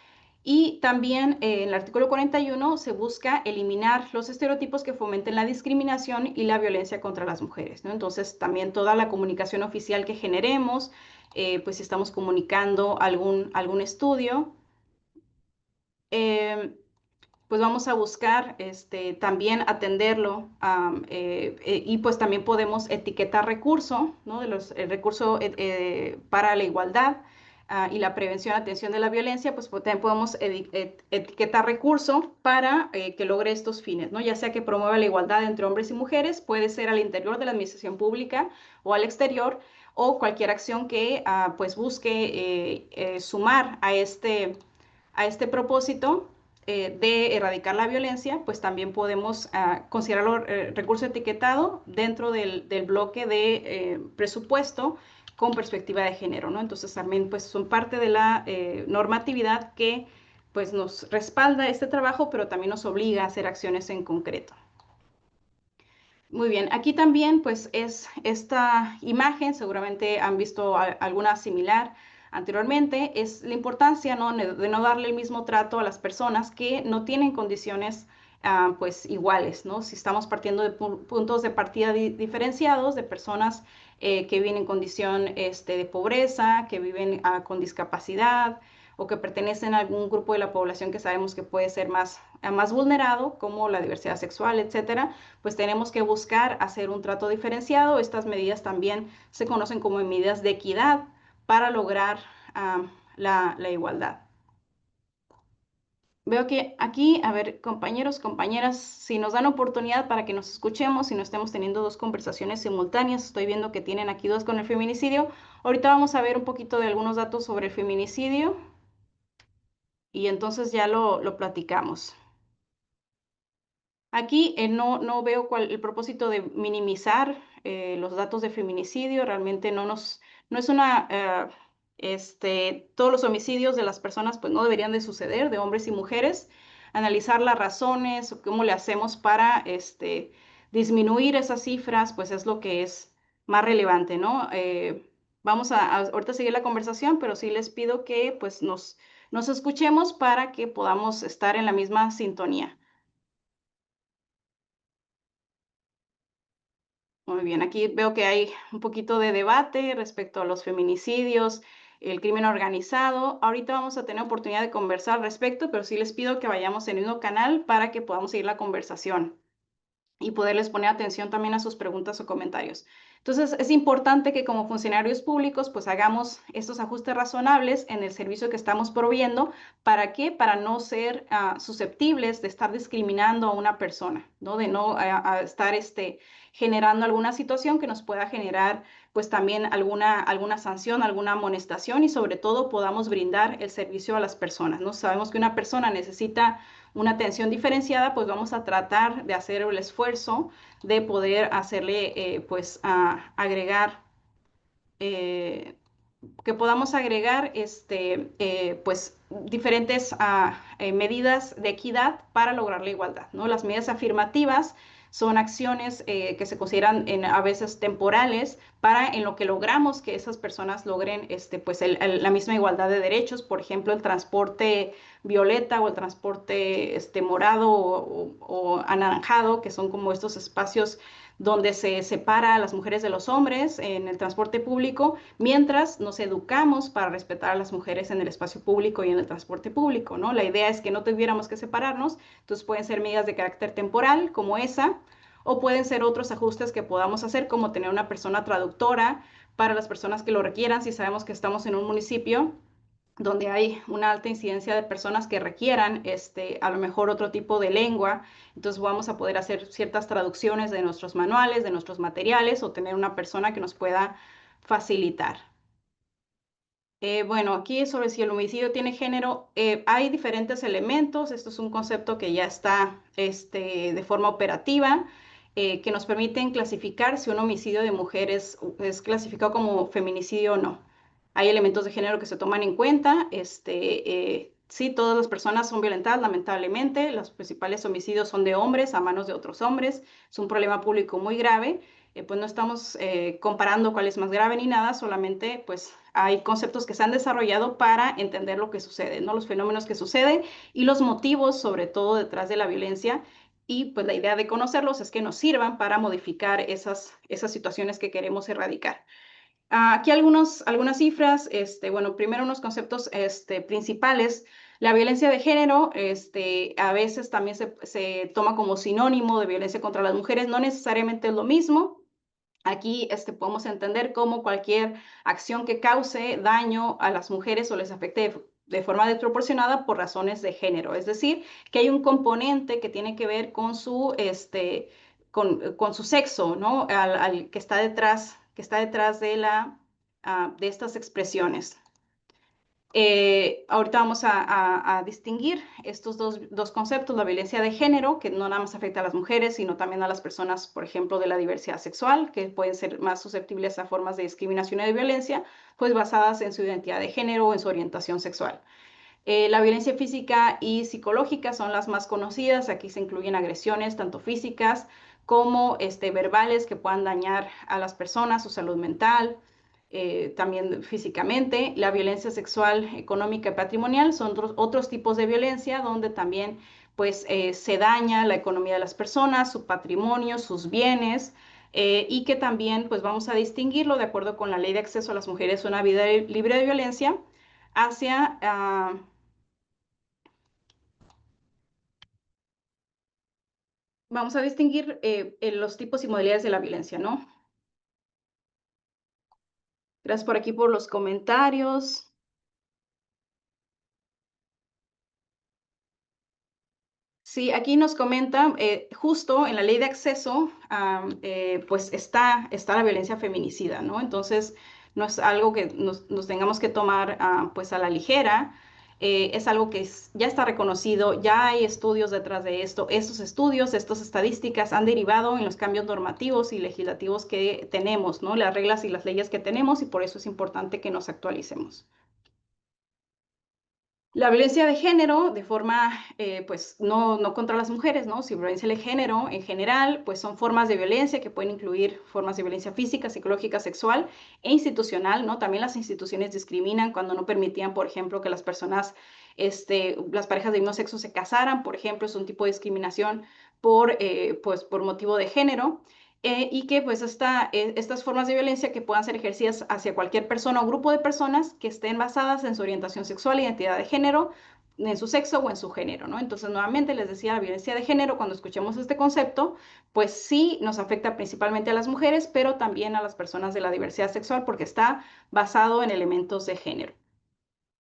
Y también en el artículo 41 se busca eliminar los estereotipos que fomenten la discriminación y la violencia contra las mujeres, ¿no? Entonces, también toda la comunicación oficial que generemos, pues si estamos comunicando algún estudio, pues vamos a buscar también atenderlo y pues también podemos etiquetar recurso, ¿no? El recurso para la igualdad y la prevención, atención de la violencia, pues también podemos etiquetar recurso para que logre estos fines, ¿no? Ya sea que promueva la igualdad entre hombres y mujeres, puede ser al interior de la administración pública o al exterior, o cualquier acción que pues busque sumar a este propósito de erradicar la violencia, pues también podemos considerarlo recurso etiquetado dentro del bloque de presupuesto con perspectiva de género, ¿no? Entonces también pues son parte de la normatividad que pues nos respalda este trabajo, pero también nos obliga a hacer acciones en concreto. Muy bien, aquí también pues es esta imagen, seguramente han visto alguna similar anteriormente, es la importancia, ¿no?, de no darle el mismo trato a las personas que no tienen condiciones pues iguales, ¿no? Si estamos partiendo de puntos de partida diferenciados, de personas que viven en condición de pobreza, que viven con discapacidad o que pertenecen a algún grupo de la población que sabemos que puede ser más vulnerado, como la diversidad sexual, etcétera, pues tenemos que buscar hacer un trato diferenciado. Estas medidas también se conocen como medidas de equidad para lograr la igualdad. Veo que aquí, a ver, compañeros, compañeras, si nos dan oportunidad para que nos escuchemos y no estemos teniendo dos conversaciones simultáneas, estoy viendo que tienen aquí dos con el feminicidio. Ahorita vamos a ver un poquito de algunos datos sobre el feminicidio y entonces ya lo platicamos. Aquí no veo el propósito de minimizar los datos de feminicidio, realmente no es una, todos los homicidios de las personas pues no deberían de suceder, de hombres y mujeres. Analizar las razones o cómo le hacemos para disminuir esas cifras, pues es lo que es más relevante, ¿no? Vamos a ahorita seguir la conversación, pero sí les pido que pues nos escuchemos para que podamos estar en la misma sintonía. Muy bien, aquí veo que hay un poquito de debate respecto a los feminicidios, el crimen organizado. Ahorita vamos a tener oportunidad de conversar al respecto, pero sí les pido que vayamos en el mismo canal para que podamos seguir la conversación y poderles poner atención también a sus preguntas o comentarios. Entonces, es importante que como funcionarios públicos, pues hagamos estos ajustes razonables en el servicio que estamos proveyendo. ¿Para qué? Para no ser susceptibles de estar discriminando a una persona, ¿no? De no estar generando alguna situación que nos pueda generar pues también alguna sanción, alguna amonestación y sobre todo podamos brindar el servicio a las personas, ¿no? Sabemos que una persona necesita una atención diferenciada, pues vamos a tratar de hacer el esfuerzo de poder hacerle, agregar, que podamos agregar, pues, diferentes medidas de equidad para lograr la igualdad, ¿no? Las medidas afirmativas son acciones que se consideran a veces temporales para en lo que logramos que esas personas logren pues la misma igualdad de derechos, por ejemplo, el transporte violeta o el transporte morado o anaranjado, que son como estos espacios donde se separa a las mujeres de los hombres en el transporte público, mientras nos educamos para respetar a las mujeres en el espacio público y en el transporte público, ¿no? La idea es que no tuviéramos que separarnos, entonces pueden ser medidas de carácter temporal como esa, o pueden ser otros ajustes que podamos hacer, como tener una persona traductora para las personas que lo requieran, si sabemos que estamos en un municipio donde hay una alta incidencia de personas que requieran a lo mejor otro tipo de lengua, entonces vamos a poder hacer ciertas traducciones de nuestros manuales, de nuestros materiales o tener una persona que nos pueda facilitar. Bueno, aquí sobre si el homicidio tiene género, hay diferentes elementos, esto es un concepto que ya está de forma operativa, que nos permiten clasificar si un homicidio de mujer es clasificado como feminicidio o no. Hay elementos de género que se toman en cuenta. Sí, todas las personas son violentadas, lamentablemente. Los principales homicidios son de hombres a manos de otros hombres. Es un problema público muy grave. Pues no estamos comparando cuál es más grave ni nada, solamente pues hay conceptos que se han desarrollado para entender lo que sucede, ¿no? Los fenómenos que suceden y los motivos, sobre todo detrás de la violencia. Y pues la idea de conocerlos es que nos sirvan para modificar esas situaciones que queremos erradicar. Aquí algunas cifras, bueno, primero unos conceptos principales. La violencia de género a veces también se toma como sinónimo de violencia contra las mujeres, no necesariamente es lo mismo. Aquí podemos entender cómo cualquier acción que cause daño a las mujeres o les afecte de forma desproporcionada por razones de género. Es decir, que hay un componente que tiene que ver con su, con su sexo, ¿no? Que está detrás de estas expresiones. Ahorita vamos a distinguir estos dos conceptos, la violencia de género, que no nada más afecta a las mujeres, sino también a las personas, por ejemplo, de la diversidad sexual, que pueden ser más susceptibles a formas de discriminación y de violencia, pues basadas en su identidad de género o en su orientación sexual. La violencia física y psicológica son las más conocidas. Aquí se incluyen agresiones, tanto físicas como verbales, que puedan dañar a las personas, su salud mental, también físicamente. La violencia sexual, económica y patrimonial son otros tipos de violencia donde también pues, se daña la economía de las personas, su patrimonio, sus bienes. Y que también pues vamos a distinguirlo de acuerdo con la Ley de Acceso a las Mujeres a una Vida Libre de Violencia hacia vamos a distinguir los tipos y modalidades de la violencia, ¿no? Gracias por aquí por los comentarios. Sí, aquí nos comenta, justo en la ley de acceso, pues está la violencia feminicida, ¿no? Entonces, no es algo que nos tengamos que tomar pues a la ligera, es algo que ya está reconocido, ya hay estudios detrás de esto. Estos estudios, estas estadísticas han derivado en los cambios normativos y legislativos que tenemos, ¿no? Las reglas y las leyes que tenemos y por eso es importante que nos actualicemos. La violencia de género, de forma, pues, no contra las mujeres, ¿no? Si violencia de género en general, pues son formas de violencia que pueden incluir formas de violencia física, psicológica, sexual e institucional, ¿no? También las instituciones discriminan cuando no permitían, por ejemplo, que las personas, las parejas del mismo sexo se casaran, por ejemplo, es un tipo de discriminación pues, por motivo de género. Y que pues estas formas de violencia que puedan ser ejercidas hacia cualquier persona o grupo de personas que estén basadas en su orientación sexual, identidad de género, en su sexo o en su género, ¿no? Entonces, nuevamente les decía, la violencia de género, cuando escuchemos este concepto, pues sí nos afecta principalmente a las mujeres, pero también a las personas de la diversidad sexual porque está basado en elementos de género.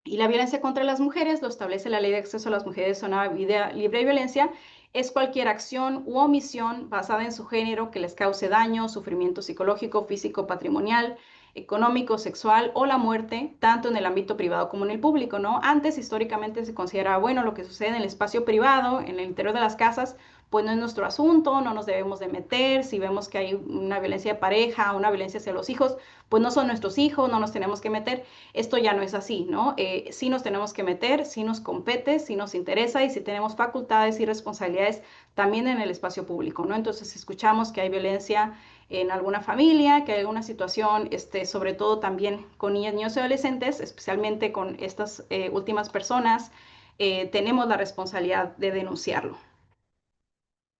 Y la violencia contra las mujeres lo establece la Ley de Acceso a las Mujeres a una Vida Libre de Violencia. Es cualquier acción u omisión basada en su género que les cause daño, sufrimiento psicológico, físico, patrimonial, económico, sexual o la muerte, tanto en el ámbito privado como en el público, ¿no? Antes, históricamente, se consideraba, bueno, lo que sucede en el espacio privado, en el interior de las casas, pues no es nuestro asunto, no nos debemos de meter. Si vemos que hay una violencia de pareja, una violencia hacia los hijos, pues no son nuestros hijos, no nos tenemos que meter. Esto ya no es así, ¿no? Sí nos tenemos que meter, sí nos compete, sí nos interesa y sí tenemos facultades y responsabilidades también en el espacio público, ¿no? Entonces, si escuchamos que hay violencia en alguna familia, que hay alguna situación, sobre todo también con niñas, niños y adolescentes, especialmente con estas últimas personas, tenemos la responsabilidad de denunciarlo.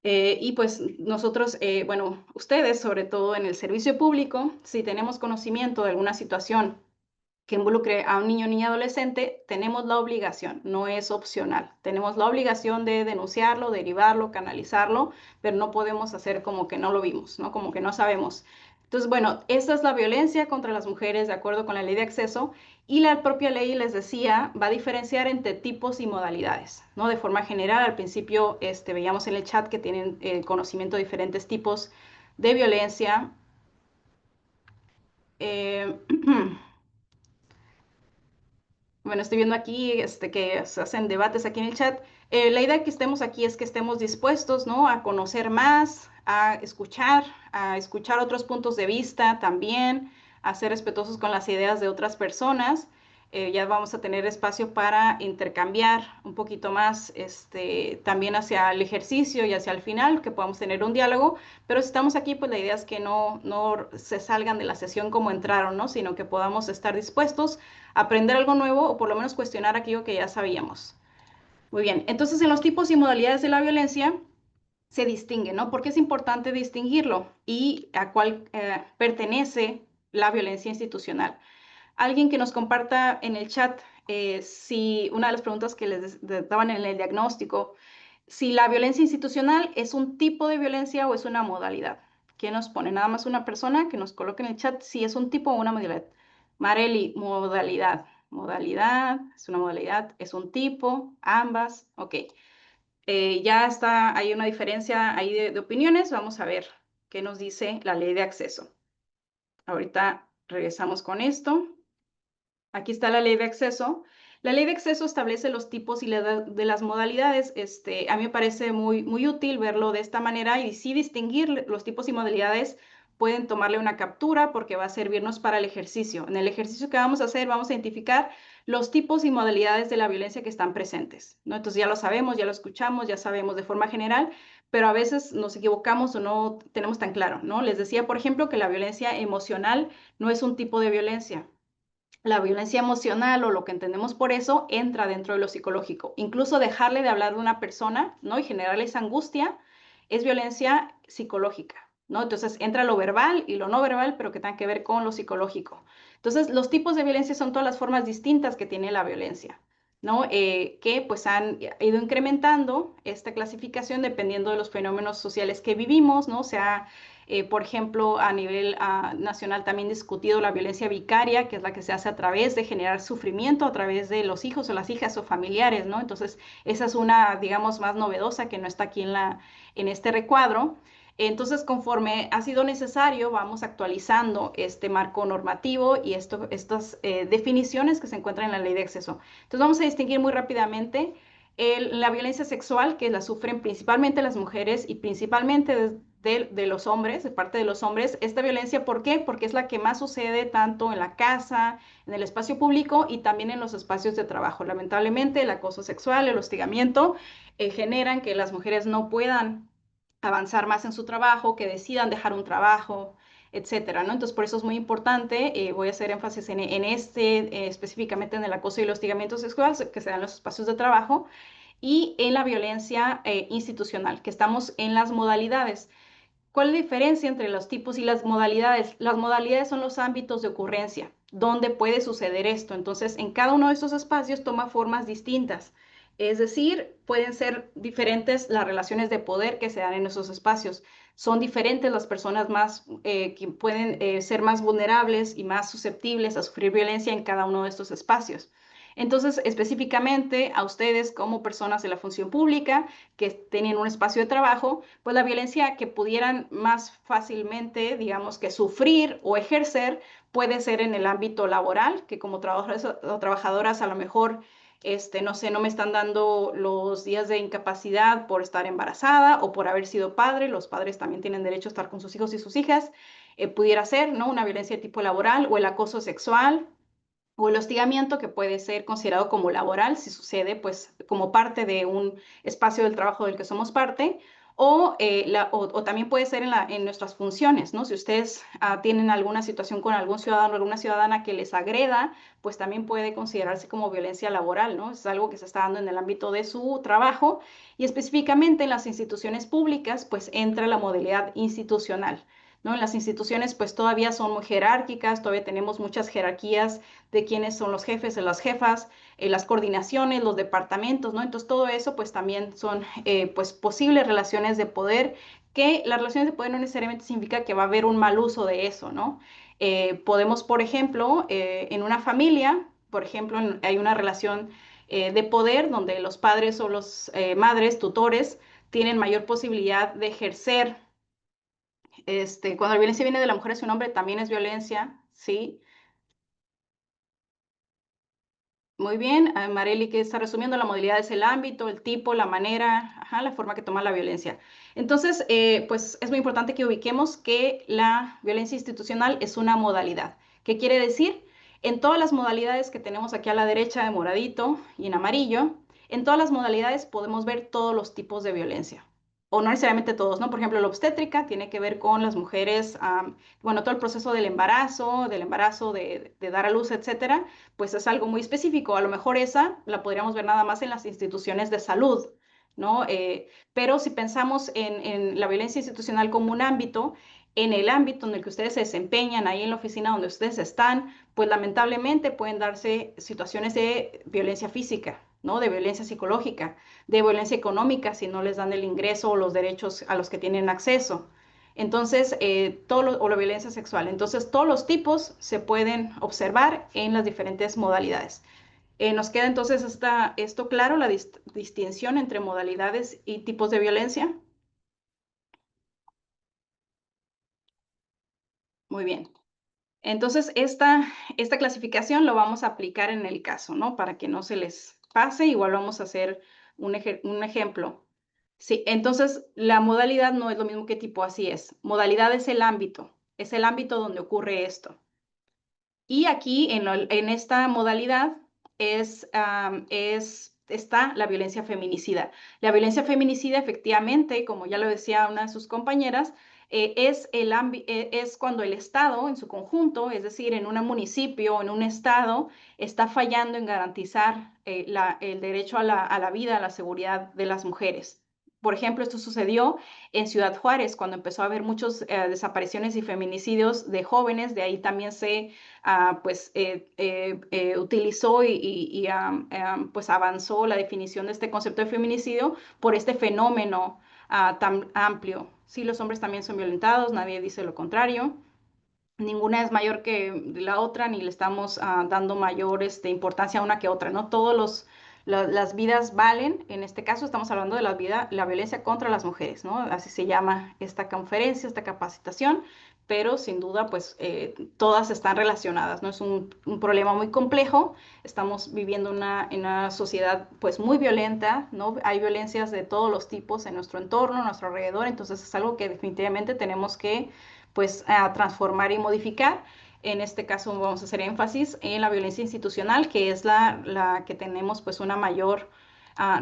Y pues nosotros, bueno, ustedes, sobre todo en el servicio público, si tenemos conocimiento de alguna situación que involucre a un niño, niña, adolescente, tenemos la obligación, no es opcional. Tenemos la obligación de denunciarlo, derivarlo, canalizarlo, pero no podemos hacer como que no lo vimos, ¿no? Como que no sabemos. Entonces, bueno, esta es la violencia contra las mujeres de acuerdo con la ley de acceso y la propia ley, les decía, va a diferenciar entre tipos y modalidades, ¿no? De forma general, al principio veíamos en el chat que tienen conocimiento de diferentes tipos de violencia. Bueno, estoy viendo aquí que se hacen debates aquí en el chat. La idea que estemos aquí es que estemos dispuestos, ¿no? A conocer más, a escuchar otros puntos de vista también, a ser respetuosos con las ideas de otras personas. Ya vamos a tener espacio para intercambiar un poquito más también hacia el ejercicio y hacia el final, que podamos tener un diálogo. Pero si estamos aquí, pues la idea es que no se salgan de la sesión como entraron, ¿no? Sino que podamos estar dispuestos aprender algo nuevo o por lo menos cuestionar aquello que ya sabíamos. Muy bien, entonces en los tipos y modalidades de la violencia se distingue, ¿no? Porque es importante distinguirlo y a cuál pertenece la violencia institucional. Alguien que nos comparta en el chat si una de las preguntas que les daban en el diagnóstico, si la violencia institucional es un tipo de violencia o es una modalidad. ¿Quién nos pone? Nada más una persona que nos coloque en el chat si es un tipo o una modalidad. Marely, modalidad. Modalidad, es una modalidad, es un tipo, ambas, ok. Ya está, hay una diferencia ahí de opiniones. Vamos a ver qué nos dice la ley de acceso. Ahorita regresamos con esto. Aquí está la ley de acceso. La ley de acceso establece los tipos y de las modalidades. A mí me parece muy útil verlo de esta manera y sí distinguir los tipos y modalidades. Pueden tomarle una captura porque va a servirnos para el ejercicio. En el ejercicio que vamos a hacer, vamos a identificar los tipos y modalidades de la violencia que están presentes, ¿no? Entonces ya lo sabemos, ya lo escuchamos, ya sabemos de forma general, pero a veces nos equivocamos o no tenemos tan claro, ¿no? Les decía, por ejemplo, que la violencia emocional no es un tipo de violencia. La violencia emocional o lo que entendemos por eso entra dentro de lo psicológico. Incluso dejarle de hablar de una persona, ¿no? Y generarle esa angustia es violencia psicológica, ¿no? Entonces entra lo verbal y lo no verbal, pero que tenga que ver con lo psicológico. Entonces, los tipos de violencia son todas las formas distintas que tiene la violencia, ¿no? Que pues han ido incrementando esta clasificación dependiendo de los fenómenos sociales que vivimos, ¿no? O sea, por ejemplo, a nivel nacional también discutido la violencia vicaria, que es la que se hace a través de generar sufrimiento a través de los hijos o las hijas o familiares, ¿no? Entonces, esa es una, digamos, más novedosa que no está aquí en este recuadro. Entonces, conforme ha sido necesario, vamos actualizando este marco normativo y estas definiciones que se encuentran en la ley de acceso. Entonces, vamos a distinguir muy rápidamente la violencia sexual, que la sufren principalmente las mujeres y principalmente de los hombres, de parte de los hombres. Esta violencia, ¿por qué? Porque es la que más sucede tanto en la casa, en el espacio público y también en los espacios de trabajo. Lamentablemente, el acoso sexual, el hostigamiento, generan que las mujeres no puedan avanzar más en su trabajo, que decidan dejar un trabajo, etcétera, ¿no? Entonces, por eso es muy importante, voy a hacer énfasis específicamente en el acoso y el hostigamiento sexual, que se dan en los espacios de trabajo, y en la violencia institucional, que estamos en las modalidades. ¿Cuál es la diferencia entre los tipos y las modalidades? Las modalidades son los ámbitos de ocurrencia, donde puede suceder esto. Entonces, en cada uno de estos espacios toma formas distintas. Es decir, pueden ser diferentes las relaciones de poder que se dan en esos espacios. Son diferentes las personas más que pueden ser más vulnerables y más susceptibles a sufrir violencia en cada uno de estos espacios. Entonces, específicamente a ustedes como personas de la función pública que tienen un espacio de trabajo, pues la violencia que pudieran más fácilmente, digamos, que sufrir o ejercer puede ser en el ámbito laboral, que como trabajadores o trabajadoras a lo mejor, no sé, no me están dando los días de incapacidad por estar embarazada o por haber sido padre. Los padres también tienen derecho a estar con sus hijos y sus hijas. Pudiera ser, ¿no? Una violencia de tipo laboral o el acoso sexual o el hostigamiento, que puede ser considerado como laboral si sucede pues como parte de un espacio del trabajo del que somos parte, o también puede ser en nuestras funciones, ¿no? Si ustedes tienen alguna situación con algún ciudadano o alguna ciudadana que les agreda, pues también puede considerarse como violencia laboral, ¿no? Es algo que se está dando en el ámbito de su trabajo y específicamente en las instituciones públicas, pues entra la modalidad institucional, ¿no? En las instituciones pues todavía son muy jerárquicas, todavía tenemos muchas jerarquías de quiénes son los jefes y las jefas, las coordinaciones, los departamentos, ¿no? Entonces todo eso pues también son pues posibles relaciones de poder, que las relaciones de poder no necesariamente significa que va a haber un mal uso de eso, ¿no? Podemos, por ejemplo, en una familia, por ejemplo, hay una relación de poder donde los padres o los madres, tutores, tienen mayor posibilidad de ejercer. Cuando la violencia viene de la mujer hacia un hombre, también es violencia, ¿sí? Muy bien, Marely, que está resumiendo, la modalidad es el ámbito, el tipo, la manera, ajá, la forma que toma la violencia. Entonces, pues es muy importante que ubiquemos que la violencia institucional es una modalidad. ¿Qué quiere decir? En todas las modalidades que tenemos aquí a la derecha, de moradito y en amarillo, en todas las modalidades podemos ver todos los tipos de violencia. O no necesariamente todos, ¿no? Por ejemplo, la obstétrica tiene que ver con las mujeres, bueno, todo el proceso del embarazo, de dar a luz, etcétera, pues es algo muy específico. A lo mejor esa la podríamos ver nada más en las instituciones de salud, ¿no? Pero si pensamos en la violencia institucional como un ámbito, en el ámbito en el que ustedes se desempeñan, ahí en la oficina donde ustedes están, pues lamentablemente pueden darse situaciones de violencia física, ¿no? De violencia psicológica, de violencia económica si no les dan el ingreso o los derechos a los que tienen acceso. Entonces, o la violencia sexual. Entonces, todos los tipos se pueden observar en las diferentes modalidades. Nos queda entonces esto claro, la distinción entre modalidades y tipos de violencia. Muy bien. Entonces, esta clasificación lo vamos a aplicar en el caso, ¿no? Para que no se les pase, igual vamos a hacer un ejemplo. Sí, entonces la modalidad no es lo mismo que tipo, así es. Modalidad es el ámbito donde ocurre esto. Y aquí en esta modalidad está la violencia feminicida. La violencia feminicida, efectivamente, como ya lo decía una de sus compañeras, es cuando el Estado en su conjunto, es decir, en un municipio, en un estado, está fallando en garantizar el derecho a la vida, a la seguridad de las mujeres. Por ejemplo, esto sucedió en Ciudad Juárez, cuando empezó a haber muchas desapariciones y feminicidios de jóvenes. De ahí también se utilizó pues avanzó la definición de este concepto de feminicidio por este fenómeno tan amplio. Sí, los hombres también son violentados, nadie dice lo contrario. Ninguna es mayor que la otra, ni le estamos dando mayor importancia a una que otra, ¿no? Las vidas valen. En este caso estamos hablando de la violencia contra las mujeres, ¿no? Así se llama esta conferencia, esta capacitación, pero sin duda, pues todas están relacionadas, ¿no? Es un problema muy complejo. Estamos viviendo en una sociedad, pues, muy violenta, ¿no? Hay violencias de todos los tipos en nuestro entorno, a nuestro alrededor, entonces es algo que definitivamente tenemos que, pues, transformar y modificar. En este caso vamos a hacer énfasis en la violencia institucional, que es la que tenemos, pues, una mayor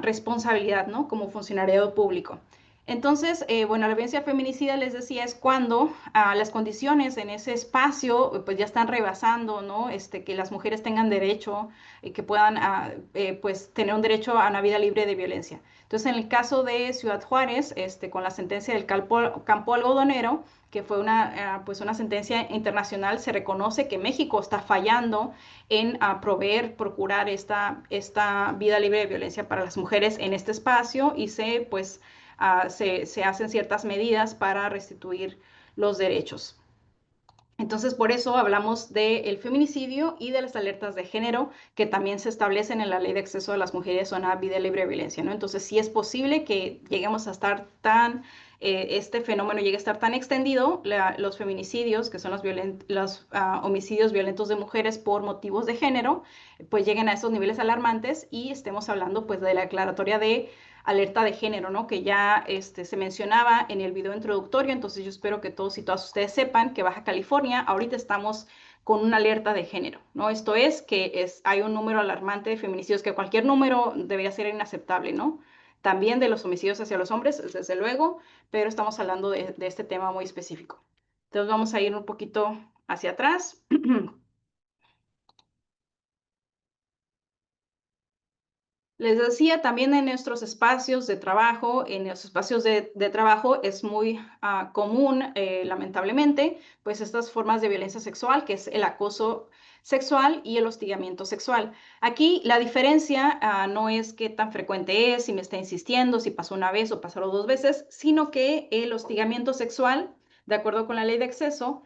responsabilidad, ¿no? Como funcionariado público. Entonces, bueno, la violencia feminicida, les decía, es cuando las condiciones en ese espacio pues ya están rebasando, ¿no? Que las mujeres tengan derecho, que puedan pues tener un derecho a una vida libre de violencia. Entonces, en el caso de Ciudad Juárez, con la sentencia del campo algodonero, que fue pues una sentencia internacional, se reconoce que México está fallando en procurar esta vida libre de violencia para las mujeres en este espacio, y se hacen ciertas medidas para restituir los derechos. Entonces, por eso hablamos del feminicidio y de las alertas de género, que también se establecen en la Ley de Acceso de las Mujeres a una vida libre de violencia, ¿no? Entonces, sí es posible que lleguemos a estar este fenómeno llegue a estar tan extendido, los feminicidios, que son los homicidios violentos de mujeres por motivos de género, pues lleguen a esos niveles alarmantes, y estemos hablando, pues, de la declaratoria de alerta de género, ¿no? Que ya se mencionaba en el video introductorio. Entonces, yo espero que todos y todas ustedes sepan que Baja California ahorita estamos con una alerta de género, ¿no? Esto es que hay un número alarmante de feminicidios, que cualquier número debería ser inaceptable, ¿no? También de los homicidios hacia los hombres, desde luego, pero estamos hablando de este tema muy específico. Entonces, vamos a ir un poquito hacia atrás. Les decía, también en nuestros espacios de trabajo, es muy común, lamentablemente, pues estas formas de violencia sexual, que es el acoso sexual y el hostigamiento sexual. Aquí la diferencia no es qué tan frecuente es, si me está insistiendo, si pasó una vez o pasaron 2 veces, sino que el hostigamiento sexual, de acuerdo con la ley de acceso,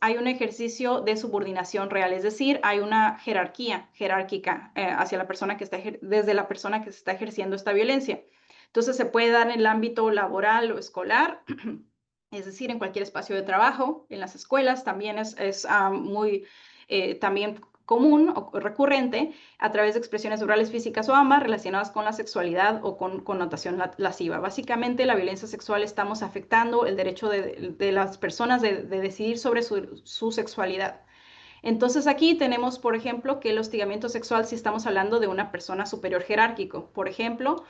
hay un ejercicio de subordinación real, es decir, hay una jerárquica hacia la persona desde la persona que se está ejerciendo esta violencia. Entonces, se puede dar en el ámbito laboral o escolar, es decir, en cualquier espacio de trabajo, en las escuelas también es muy también común o recurrente, a través de expresiones orales, físicas o ambas relacionadas con la sexualidad o con connotación lasciva. Básicamente, la violencia sexual, estamos afectando el derecho de las personas de decidir sobre su sexualidad. Entonces, aquí tenemos, por ejemplo, que el hostigamiento sexual, si estamos hablando de una persona superior jerárquico, por ejemplo,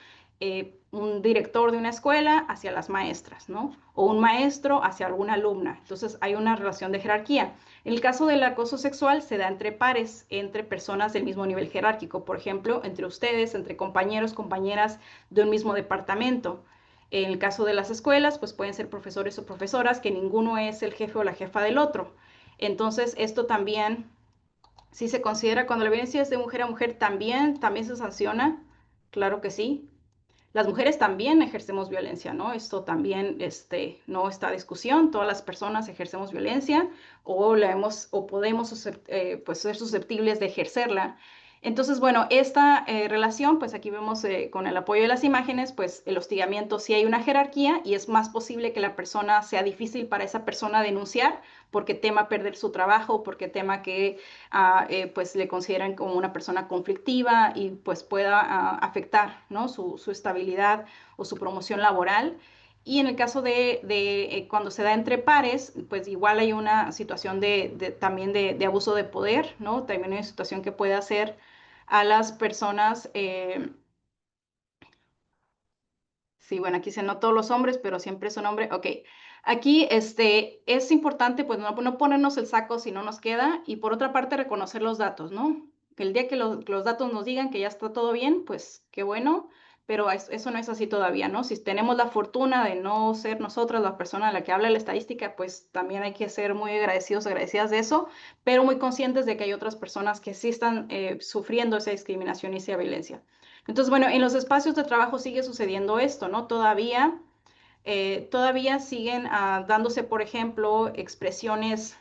un director de una escuela hacia las maestras, ¿no? O un maestro hacia alguna alumna. Entonces, hay una relación de jerarquía. En el caso del acoso sexual, se da entre pares, entre personas del mismo nivel jerárquico, por ejemplo, entre ustedes, entre compañeros, compañeras de un mismo departamento. En el caso de las escuelas, pues pueden ser profesores o profesoras, que ninguno es el jefe o la jefa del otro. Entonces, esto también, si se considera, cuando la violencia es de mujer a mujer, también se sanciona, claro que sí. Las mujeres también ejercemos violencia, ¿no? Esto también no está a discusión. Todas las personas ejercemos violencia o podemos pues, ser susceptibles de ejercerla. Entonces, bueno, esta relación, pues aquí vemos con el apoyo de las imágenes, pues el hostigamiento sí hay una jerarquía y es más posible que la persona sea difícil para esa persona denunciar porque tema perder su trabajo, porque tema que pues le consideran como una persona conflictiva y pues pueda afectar, ¿no? su estabilidad o su promoción laboral. Y en el caso de cuando se da entre pares, pues igual hay una situación también de abuso de poder, ¿no? También hay una situación que puede hacer a las personas, sí, bueno, aquí se no todos los hombres, pero siempre es un hombre, ok. Aquí es importante pues no ponernos el saco si no nos queda y por otra parte reconocer los datos, ¿no? Que el día que los datos nos digan que ya está todo bien, pues qué bueno, pero eso no es así todavía, ¿no? Si tenemos la fortuna de no ser nosotras la persona a la que habla la estadística, pues también hay que ser muy agradecidos, agradecidas de eso, pero muy conscientes de que hay otras personas que sí están sufriendo esa discriminación y esa violencia. Entonces, bueno, en los espacios de trabajo sigue sucediendo esto, ¿no? Todavía siguen dándose, por ejemplo, expresiones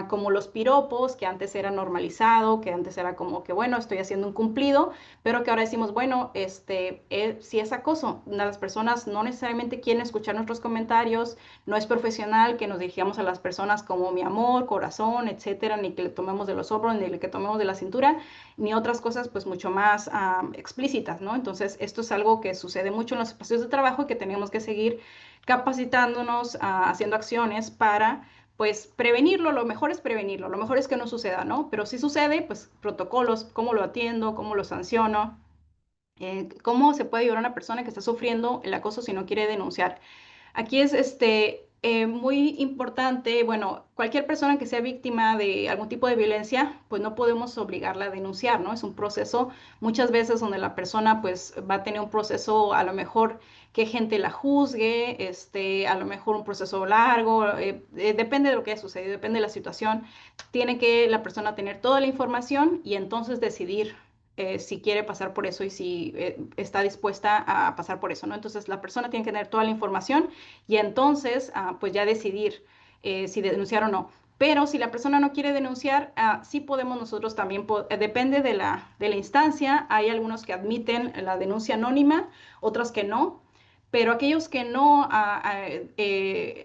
como los piropos, que antes era normalizado, que antes era como que, bueno, estoy haciendo un cumplido, pero que ahora decimos, bueno, si es acoso, las personas no necesariamente quieren escuchar nuestros comentarios, no es profesional que nos dirigamos a las personas como mi amor, corazón, etcétera, ni que le tomemos de los hombros, ni que tomemos de la cintura, ni otras cosas pues mucho más explícitas, ¿no? Entonces, esto es algo que sucede mucho en los espacios de trabajo y que tenemos que seguir capacitándonos, haciendo acciones para, pues, prevenirlo. Lo mejor es prevenirlo, lo mejor es que no suceda, ¿no? Pero si sucede, pues, protocolos, cómo lo atiendo, cómo lo sanciono, cómo se puede ayudar a una persona que está sufriendo el acoso si no quiere denunciar. Aquí es muy importante, bueno, cualquier persona que sea víctima de algún tipo de violencia, pues no podemos obligarla a denunciar, ¿no? Es un proceso muchas veces donde la persona pues va a tener un proceso a lo mejor que gente la juzgue, a lo mejor un proceso largo, depende de lo que haya sucedido, depende de la situación. Tiene que la persona tener toda la información y entonces decidir si quiere pasar por eso y si está dispuesta a pasar por eso, ¿no? Entonces la persona tiene que tener toda la información y entonces pues ya decidir si denunciar o no. Pero si la persona no quiere denunciar, sí podemos nosotros también, depende de la instancia, hay algunos que admiten la denuncia anónima, otros que no, pero aquellos que no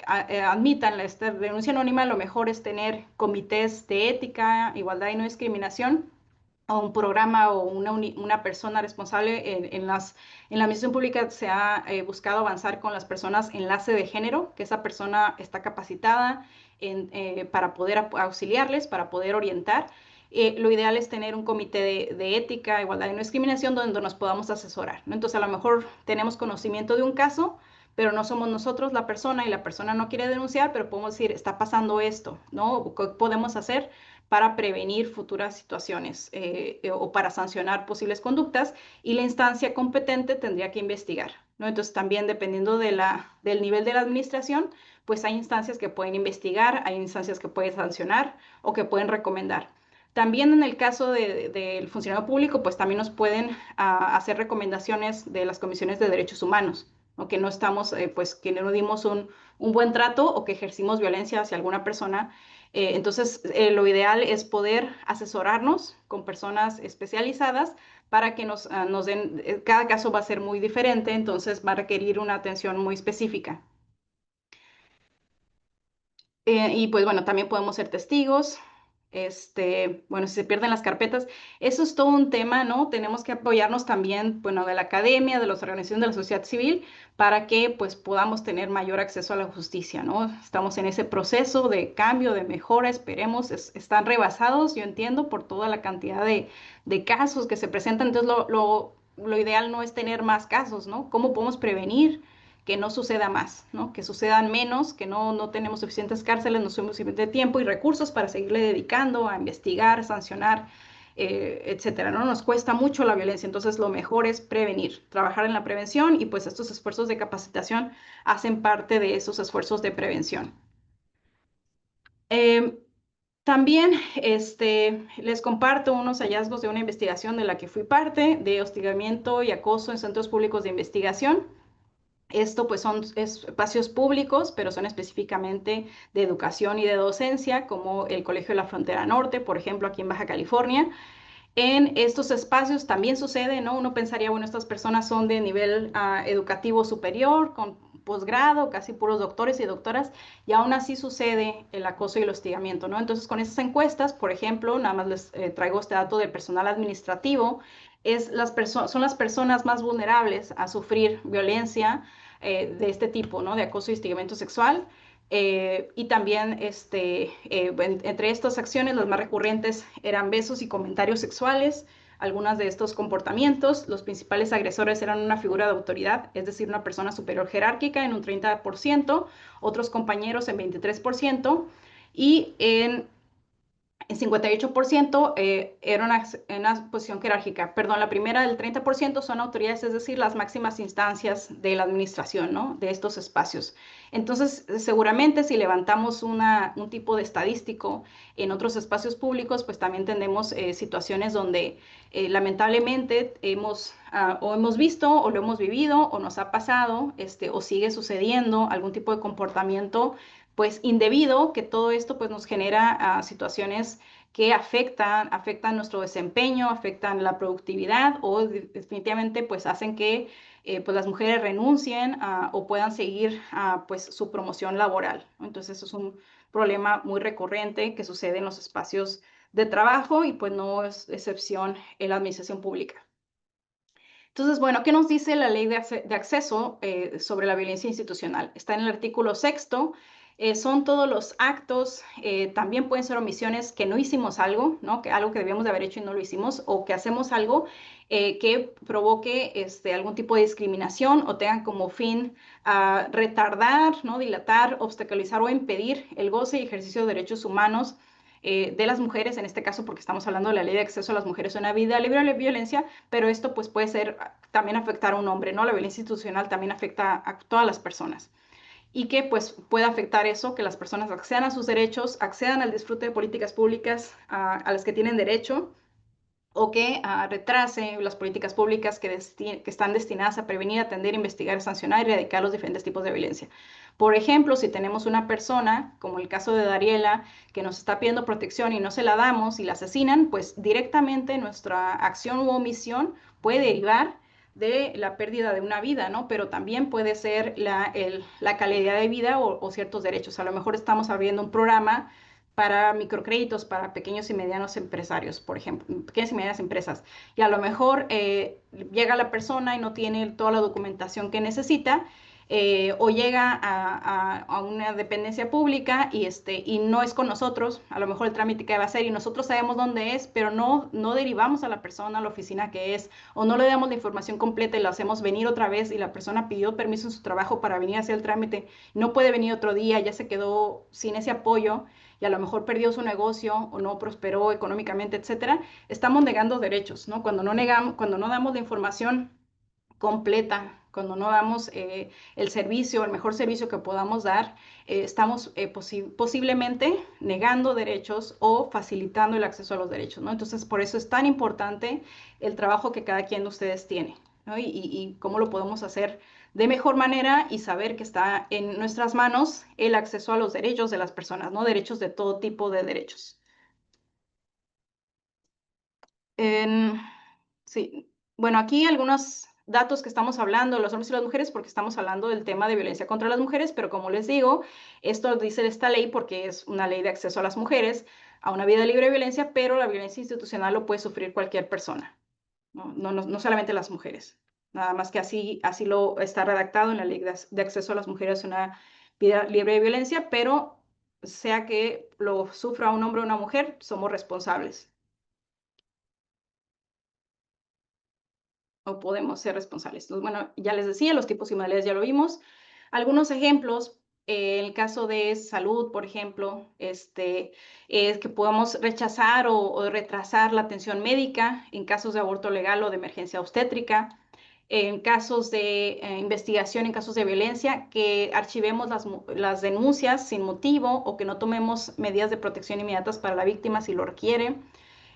admitan esta denuncia anónima, lo mejor es tener comités de ética, igualdad y no discriminación, o un programa o una persona responsable en la administración pública. Se ha buscado avanzar con las personas enlace de género, que esa persona está capacitada para poder auxiliarles, para poder orientar. Lo ideal es tener un comité de ética, igualdad y no discriminación donde nos podamos asesorar, ¿no? Entonces, a lo mejor tenemos conocimiento de un caso, pero no somos nosotros la persona y la persona no quiere denunciar, pero podemos decir, está pasando esto, ¿no? ¿Qué podemos hacer para prevenir futuras situaciones o para sancionar posibles conductas? Y la instancia competente tendría que investigar, ¿no? Entonces, también dependiendo del nivel de la administración, pues hay instancias que pueden investigar, hay instancias que pueden sancionar o que pueden recomendar. También en el caso del funcionario público, pues también nos pueden hacer recomendaciones de las comisiones de derechos humanos, o que no estamos, pues que no dimos un buen trato o que ejercimos violencia hacia alguna persona. Entonces, lo ideal es poder asesorarnos con personas especializadas para que nos den, cada caso va a ser muy diferente, entonces va a requerir una atención muy específica. Y pues bueno, también podemos ser testigos. Bueno, si se pierden las carpetas, eso es todo un tema, ¿no? Tenemos que apoyarnos también, bueno, de la academia, de las organizaciones de la sociedad civil, para que pues podamos tener mayor acceso a la justicia, ¿no? Estamos en ese proceso de cambio, de mejora, esperemos, están rebasados, yo entiendo, por toda la cantidad de casos que se presentan. Entonces, lo ideal no es tener más casos, ¿no? ¿Cómo podemos prevenir que no suceda más, ¿no? Que sucedan menos, que no tenemos suficientes cárceles, no tenemos suficiente tiempo y recursos para seguirle dedicando a investigar, sancionar, etcétera, ¿no? Nos cuesta mucho la violencia, entonces lo mejor es prevenir, trabajar en la prevención y pues estos esfuerzos de capacitación hacen parte de esos esfuerzos de prevención. Eh, También les comparto unos hallazgos de una investigación de la que fui parte, de hostigamiento y acoso en centros públicos de investigación. Esto pues son espacios públicos, pero son específicamente de educación y de docencia, como el Colegio de la Frontera Norte, por ejemplo, aquí en Baja California. En estos espacios también sucede, ¿no? Uno pensaría, bueno, estas personas son de nivel educativo superior, con posgrado, casi puros doctores y doctoras, y aún así sucede el acoso y el hostigamiento, ¿no? Entonces, con esas encuestas, por ejemplo, nada más les traigo este dato del personal administrativo, son las personas más vulnerables a sufrir violencia de este tipo, ¿no? De acoso y hostigamiento sexual. Y también entre estas acciones, las más recurrentes eran besos y comentarios sexuales. Algunas de estos comportamientos, los principales agresores eran una figura de autoridad, es decir, una persona superior jerárquica en un 30%, otros compañeros en 23%, y en 58% era una posición jerárquica. Perdón, la primera del 30% son autoridades, es decir, las máximas instancias de la administración, ¿no? De estos espacios. Entonces, seguramente si levantamos un tipo de estadístico en otros espacios públicos, pues también tenemos situaciones donde lamentablemente o hemos visto o lo hemos vivido o nos ha pasado o sigue sucediendo algún tipo de comportamiento pues indebido, que todo esto pues nos genera situaciones que afectan nuestro desempeño, afectan la productividad o definitivamente pues hacen que pues las mujeres renuncien o puedan seguir pues su promoción laboral, ¿no? Entonces eso es un problema muy recurrente que sucede en los espacios de trabajo y pues no es excepción en la administración pública. Entonces, bueno, ¿qué nos dice la ley de acceso sobre la violencia institucional? Está en el artículo 6º. Son todos los actos, también pueden ser omisiones que no hicimos algo, ¿no? Que algo que debíamos de haber hecho y no lo hicimos, o que hacemos algo que provoque algún tipo de discriminación o tengan como fin retardar, ¿no? Dilatar, obstaculizar o impedir el goce y ejercicio de derechos humanos de las mujeres, en este caso porque estamos hablando de la ley de acceso a las mujeres a una vida libre de violencia, pero esto pues puede ser también afectar a un hombre, ¿no? La violencia institucional también afecta a todas las personas y que pues pueda afectar eso, que las personas accedan a sus derechos, accedan al disfrute de políticas públicas a las que tienen derecho o que retrase las políticas públicas que están destinadas a prevenir, atender, investigar, sancionar y erradicar los diferentes tipos de violencia. Por ejemplo, si tenemos una persona, como el caso de Dariela, que nos está pidiendo protección y no se la damos y la asesinan, pues directamente nuestra acción u omisión puede derivar de la pérdida de una vida, ¿no? Pero también puede ser la calidad de vida o ciertos derechos. A lo mejor estamos abriendo un programa para microcréditos para pequeños y medianos empresarios, por ejemplo, pequeñas y medianas empresas. Y a lo mejor llega la persona y no tiene toda la documentación que necesita, o llega a una dependencia pública y no es con nosotros, a lo mejor el trámite que va a hacer y nosotros sabemos dónde es, pero no derivamos a la persona a la oficina que es, o no le damos la información completa y lo hacemos venir otra vez y la persona pidió permiso en su trabajo para venir a hacer el trámite, no puede venir otro día, ya se quedó sin ese apoyo y a lo mejor perdió su negocio o no prosperó económicamente, etcétera, estamos negando derechos, ¿no? Cuando no damos la información completa, cuando no damos el servicio, el mejor servicio que podamos dar, estamos posiblemente negando derechos o facilitando el acceso a los derechos, ¿no? Entonces, por eso es tan importante el trabajo que cada quien de ustedes tiene, ¿no? Y cómo lo podemos hacer de mejor manera y saber que está en nuestras manos el acceso a los derechos de las personas, ¿no? Derechos de todo tipo de derechos. Sí, bueno, aquí algunos datos que estamos hablando, los hombres y las mujeres, porque estamos hablando del tema de violencia contra las mujeres, pero como les digo, esto dice esta ley porque es una ley de acceso a las mujeres a una vida libre de violencia, pero la violencia institucional lo puede sufrir cualquier persona, no solamente las mujeres. Nada más que así lo está redactado en la ley de acceso a las mujeres a una vida libre de violencia, pero sea que lo sufra un hombre o una mujer, somos responsables. O podemos ser responsables. Entonces, bueno, ya les decía, los tipos y modalidades ya lo vimos. Algunos ejemplos, en el caso de salud, por ejemplo, es que podemos rechazar o retrasar la atención médica en casos de aborto legal o de emergencia obstétrica. en casos de investigación, en casos de violencia, que archivemos las denuncias sin motivo o que no tomemos medidas de protección inmediatas para la víctima si lo requiere.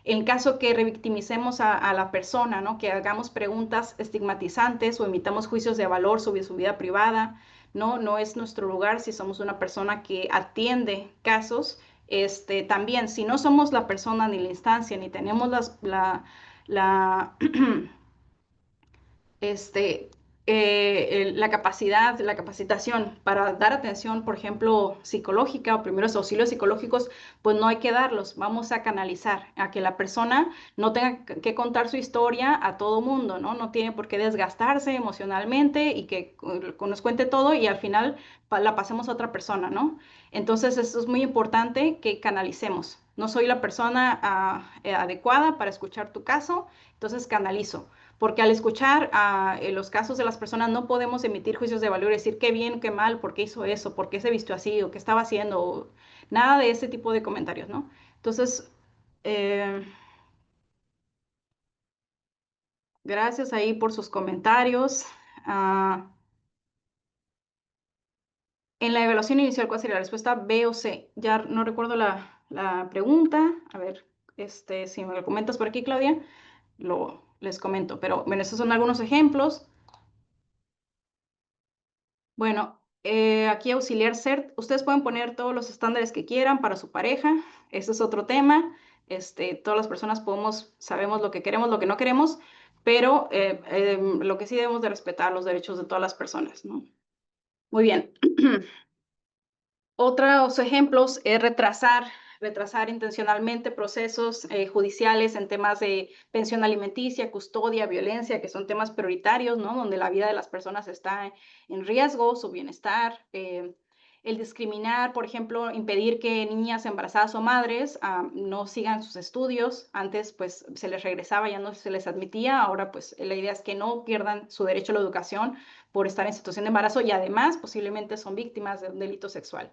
En caso que revictimicemos a la persona, ¿no? Que hagamos preguntas estigmatizantes o emitamos juicios de valor sobre su vida privada, ¿no? No es nuestro lugar si somos una persona que atiende casos. También, si no somos la persona ni la instancia, ni tenemos la la capacidad, la capacitación para dar atención, por ejemplo, psicológica o primeros auxilios psicológicos, pues no hay que darlos. Vamos a canalizar a que la persona no tenga que contar su historia a todo mundo, ¿no? No tiene por qué desgastarse emocionalmente y que nos cuente todo y al final la pasemos a otra persona, ¿no? Entonces, eso es muy importante que canalicemos. No soy la persona adecuada para escuchar tu caso, entonces canalizo. Porque al escuchar los casos de las personas no podemos emitir juicios de valor y decir qué bien, qué mal, por qué hizo eso, por qué se vistió así o qué estaba haciendo, o nada de ese tipo de comentarios, ¿no? Entonces, gracias ahí por sus comentarios. En la evaluación inicial, ¿cuál sería la respuesta? B o C. Ya no recuerdo la pregunta. A ver, si me lo comentas por aquí, Claudia, les comento. Pero bueno, estos son algunos ejemplos. Bueno, aquí auxiliar CERT, ustedes pueden poner todos los estándares que quieran para su pareja, ese es otro tema, todas las personas sabemos lo que queremos, lo que no queremos, pero lo que sí debemos de respetar los derechos de todas las personas, ¿no? Muy bien. Otros ejemplos es retrasar intencionalmente procesos judiciales en temas de pensión alimenticia, custodia, violencia, que son temas prioritarios, ¿no? Donde la vida de las personas está en riesgo, su bienestar. El discriminar, por ejemplo, impedir que niñas embarazadas o madres no sigan sus estudios. Antes, pues, se les regresaba, ya no se les admitía. Ahora, pues, la idea es que no pierdan su derecho a la educación por estar en situación de embarazo y además posiblemente son víctimas de un delito sexual.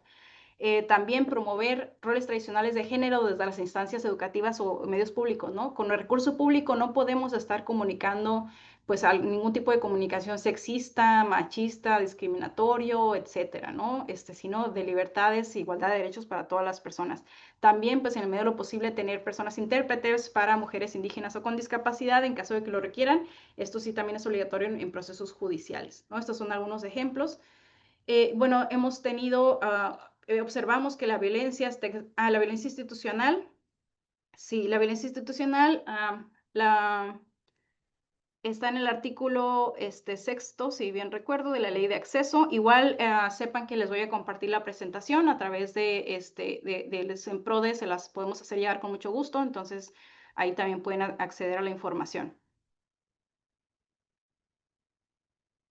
También promover roles tradicionales de género desde las instancias educativas o medios públicos, ¿no? Con el recurso público no podemos estar comunicando pues ningún tipo de comunicación sexista, machista, discriminatorio, etcétera, ¿no? Sino de libertades e igualdad de derechos para todas las personas. También, pues en el medio de lo posible, tener personas intérpretes para mujeres indígenas o con discapacidad en caso de que lo requieran. Esto sí también es obligatorio en procesos judiciales, ¿no? Estos son algunos ejemplos. Bueno, hemos tenido, observamos que la violencia institucional, sí, la violencia institucional está en el artículo sexto, si bien recuerdo, de la Ley de Acceso. Igual sepan que les voy a compartir la presentación a través de Semprode, se las podemos hacer llegar con mucho gusto, entonces ahí también pueden acceder a la información.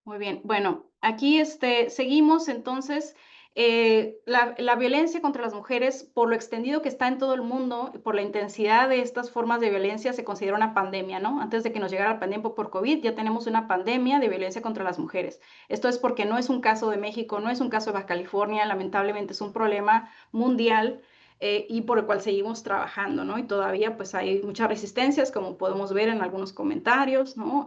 Muy bien, bueno, aquí seguimos entonces. La violencia contra las mujeres, por lo extendido que está en todo el mundo, por la intensidad de estas formas de violencia, se considera una pandemia, ¿no? Antes de que nos llegara la pandemia por COVID, ya tenemos una pandemia de violencia contra las mujeres. Esto es porque no es un caso de México, no es un caso de Baja California, lamentablemente es un problema mundial. Y por el cual seguimos trabajando, ¿no? Y todavía pues hay muchas resistencias, como podemos ver en algunos comentarios, ¿no?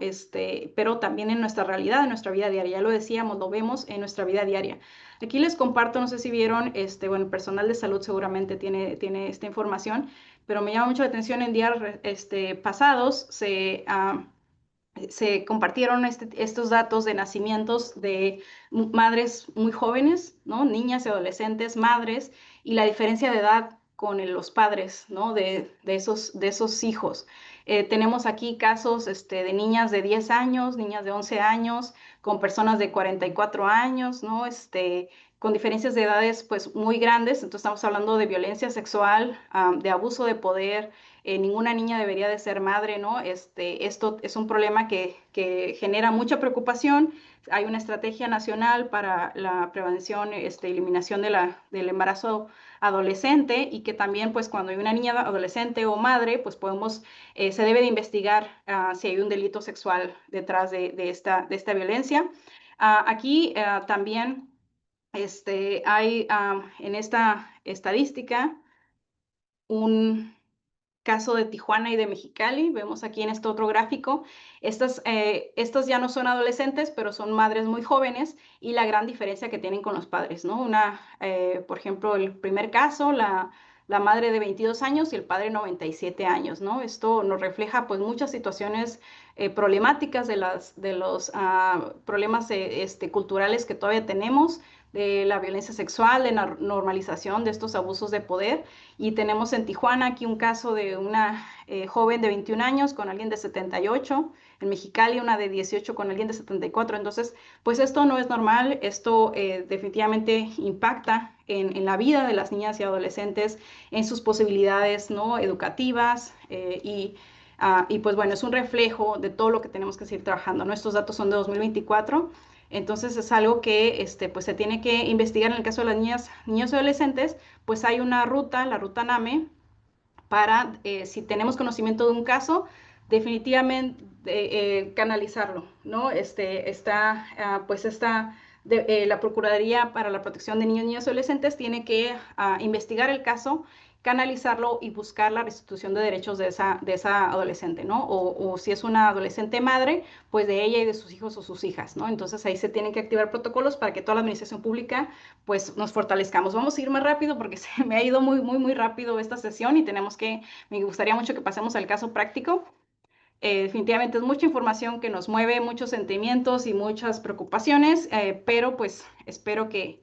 Pero también en nuestra realidad, en nuestra vida diaria, ya lo decíamos, lo vemos en nuestra vida diaria. Aquí les comparto, no sé si vieron, bueno, el personal de salud seguramente tiene esta información, pero me llama mucho la atención en días pasados se compartieron estos datos de nacimientos de madres muy jóvenes, ¿no? Niñas y adolescentes, madres, y la diferencia de edad con los padres, ¿no? de esos hijos. Tenemos aquí casos de niñas de 10 años, niñas de 11 años, con personas de 44 años, ¿no? Con diferencias de edades pues muy grandes, entonces estamos hablando de violencia sexual, de abuso de poder. Ninguna niña debería de ser madre, ¿no? Esto es un problema que genera mucha preocupación. Hay una estrategia nacional para la prevención, eliminación del embarazo adolescente y que también, pues, cuando hay una niña adolescente o madre, pues se debe de investigar si hay un delito sexual detrás de esta violencia. Aquí también hay en esta estadística caso de Tijuana y de Mexicali. Vemos aquí en este otro gráfico. Estas ya no son adolescentes, pero son madres muy jóvenes y la gran diferencia que tienen con los padres, ¿no? Por ejemplo, el primer caso, la madre de 22 años y el padre 97 años, ¿no? Esto nos refleja pues muchas situaciones problemáticas de los problemas culturales que todavía tenemos, de la violencia sexual, de la normalización de estos abusos de poder. Y tenemos en Tijuana aquí un caso de una joven de 21 años con alguien de 78, en Mexicali una de 18 con alguien de 74. Entonces, pues esto no es normal, esto definitivamente impacta en la vida de las niñas y adolescentes, en sus posibilidades, ¿no?, educativas y pues bueno, es un reflejo de todo lo que tenemos que seguir trabajando, ¿no? Estos datos son de 2024. Entonces es algo que pues se tiene que investigar. En el caso de las niñas y adolescentes, pues hay una ruta, la ruta NAME, para si tenemos conocimiento de un caso, definitivamente canalizarlo, ¿no? La Procuraduría para la Protección de Niños y Niñas y Adolescentes tiene que investigar el caso, canalizarlo y buscar la restitución de derechos de esa adolescente, ¿no? O si es una adolescente madre, pues de ella y de sus hijos o sus hijas, ¿no? Entonces ahí se tienen que activar protocolos para que toda la administración pública pues nos fortalezcamos. Vamos a ir más rápido porque se me ha ido muy rápido esta sesión y me gustaría mucho que pasemos al caso práctico. Definitivamente es mucha información que nos mueve, muchos sentimientos y muchas preocupaciones, pero pues espero que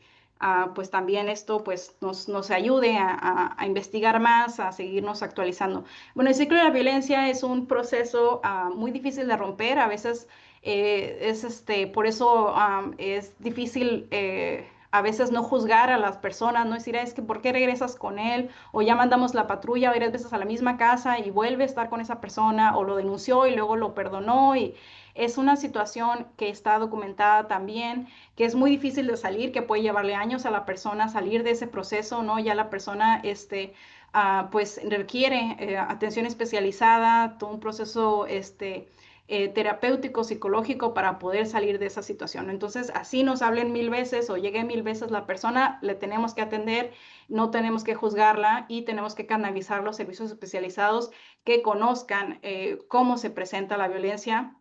pues también esto pues nos ayude a investigar más, a seguirnos actualizando. Bueno, el ciclo de la violencia es un proceso muy difícil de romper. A veces por eso es difícil a veces no juzgar a las personas, no decir, es que ¿por qué regresas con él? O ya mandamos la patrulla varias veces a la misma casa y vuelve a estar con esa persona, o lo denunció y luego lo perdonó. Y es una situación que está documentada también, que es muy difícil de salir, que puede llevarle años a la persona salir de ese proceso, ¿no? Ya la persona, pues requiere atención especializada, todo un proceso, terapéutico, psicológico para poder salir de esa situación. Entonces, así nos hablen 1000 veces o llegue 1000 veces la persona, le tenemos que atender, no tenemos que juzgarla y tenemos que canalizar los servicios especializados que conozcan cómo se presenta la violencia,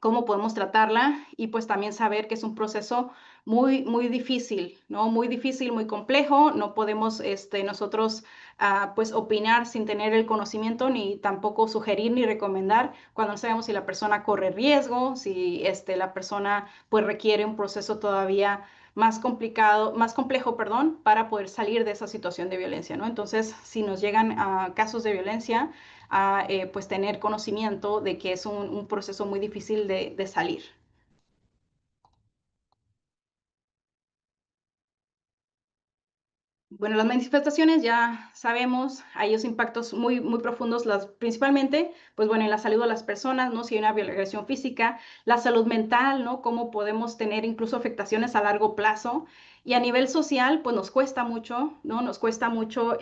cómo podemos tratarla y pues también saber que es un proceso muy difícil, ¿no? Muy difícil, muy complejo. No podemos nosotros pues opinar sin tener el conocimiento, ni tampoco sugerir ni recomendar cuando no sabemos si la persona corre riesgo, si la persona pues requiere un proceso todavía más complicado, más complejo, perdón, para poder salir de esa situación de violencia, ¿no? Entonces, si nos llegan casos de violencia, pues tener conocimiento de que es un proceso muy difícil de salir. Bueno, las manifestaciones ya sabemos, hay esos impactos muy profundos, principalmente, pues bueno, en la salud de las personas, ¿no? Si hay una agresión física, la salud mental, ¿no? Cómo podemos tener incluso afectaciones a largo plazo. Y a nivel social, pues nos cuesta mucho, ¿no? Nos cuesta mucho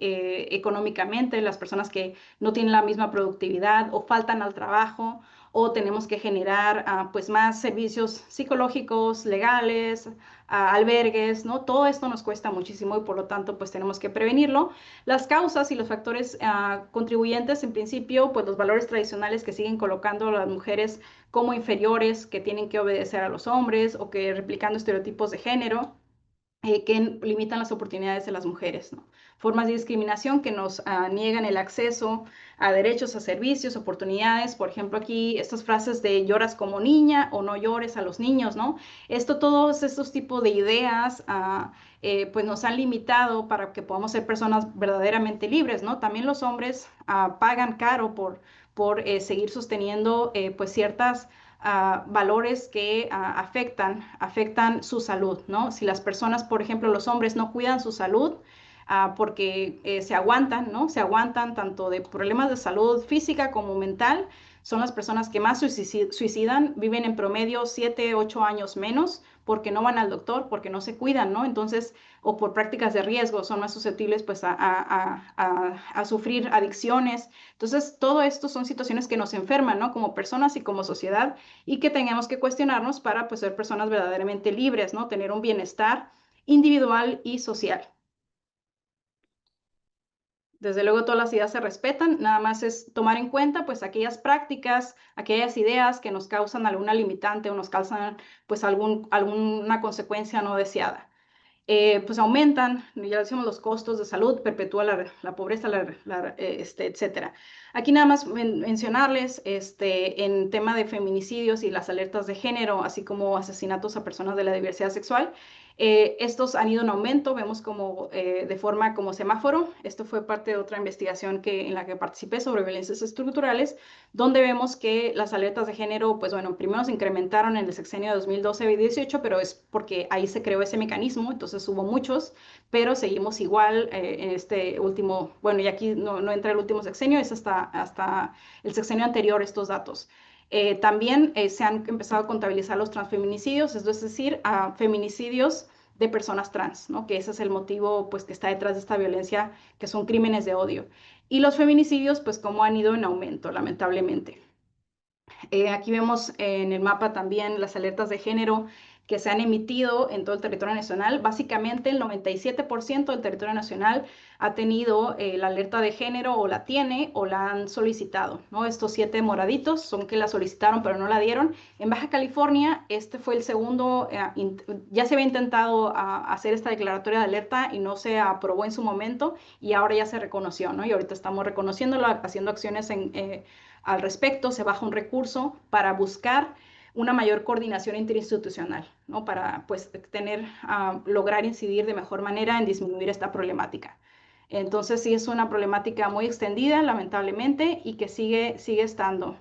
económicamente, las personas que no tienen la misma productividad o faltan al trabajo, o tenemos que generar pues más servicios psicológicos, legales, albergues, ¿no? Todo esto nos cuesta muchísimo y por lo tanto pues tenemos que prevenirlo. Las causas y los factores contribuyentes, en principio, pues los valores tradicionales que siguen colocando a las mujeres como inferiores, que tienen que obedecer a los hombres o que replicando estereotipos de género. Que limitan las oportunidades de las mujeres, ¿no? Formas de discriminación que nos niegan el acceso a derechos, a servicios, oportunidades. Por ejemplo, aquí estas frases de lloras como niña o no llores a los niños, ¿no? Todos estos tipos de ideas, pues nos han limitado para que podamos ser personas verdaderamente libres, ¿no? También los hombres pagan caro por seguir sosteniendo pues ciertas valores que afectan su salud, ¿no? Si las personas, por ejemplo, los hombres no cuidan su salud porque se aguantan, ¿no? Se aguantan tanto de problemas de salud física como mental, son las personas que más suicidan, viven en promedio 7, 8 años menos porque no van al doctor, porque no se cuidan, ¿no? Entonces, o por prácticas de riesgo, son más susceptibles pues a sufrir adicciones. Entonces, todo esto son situaciones que nos enferman, ¿no? Como personas y como sociedad y que tenemos que cuestionarnos para pues ser personas verdaderamente libres, ¿no? Tener un bienestar individual y social. Desde luego todas las ideas se respetan, nada más es tomar en cuenta pues aquellas prácticas, aquellas ideas que nos causan alguna limitante o nos causan pues alguna consecuencia no deseada. Pues aumentan, ya decimos, los costos de salud, perpetúa la pobreza, etcétera. Aquí nada más mencionarles en tema de feminicidios y las alertas de género, así como asesinatos a personas de la diversidad sexual. Estos han ido en aumento, vemos como de forma como semáforo. Esto fue parte de otra investigación en la que participé sobre violencias estructurales, donde vemos que las alertas de género, pues bueno, primero se incrementaron en el sexenio de 2012-2018, pero es porque ahí se creó ese mecanismo, entonces hubo muchos, pero seguimos igual en este último, bueno, y aquí no entra el último sexenio, es hasta el sexenio anterior estos datos. También se han empezado a contabilizar los transfeminicidios, es decir, a feminicidios de personas trans, ¿no? Que ese es el motivo pues, que está detrás de esta violencia, que son crímenes de odio. Y los feminicidios, pues como han ido en aumento, lamentablemente. Aquí vemos en el mapa también las alertas de género que se han emitido en todo el territorio nacional. Básicamente el 97% del territorio nacional ha tenido la alerta de género o la tiene o la han solicitado, ¿no? Estos 7 moraditos son que la solicitaron pero no la dieron. En Baja California este fue el segundo, ya se había intentado hacer esta declaratoria de alerta y no se aprobó en su momento y ahora ya se reconoció, ¿no? Y ahorita estamos reconociéndolo, haciendo acciones al respecto, se baja un recurso para buscar una mayor coordinación interinstitucional, ¿no? Para pues lograr incidir de mejor manera en disminuir esta problemática. Entonces sí es una problemática muy extendida, lamentablemente, y que sigue estando.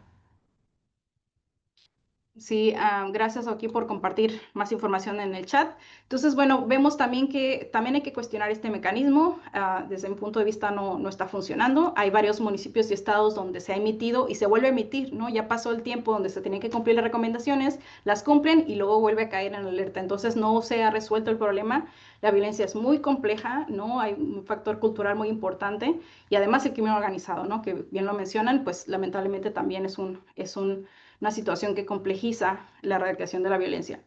Sí, gracias aquí por compartir más información en el chat. Entonces, bueno, vemos también que también hay que cuestionar este mecanismo. Desde mi punto de vista no está funcionando. Hay varios municipios y estados donde se ha emitido y se vuelve a emitir, ¿no? Ya pasó el tiempo donde se tienen que cumplir las recomendaciones, las cumplen y luego vuelve a caer en alerta. Entonces, no se ha resuelto el problema. La violencia es muy compleja, ¿no? Hay un factor cultural muy importante y además el crimen organizado, ¿no? Que bien lo mencionan, pues lamentablemente también es una situación que complejiza la erradicación de la violencia.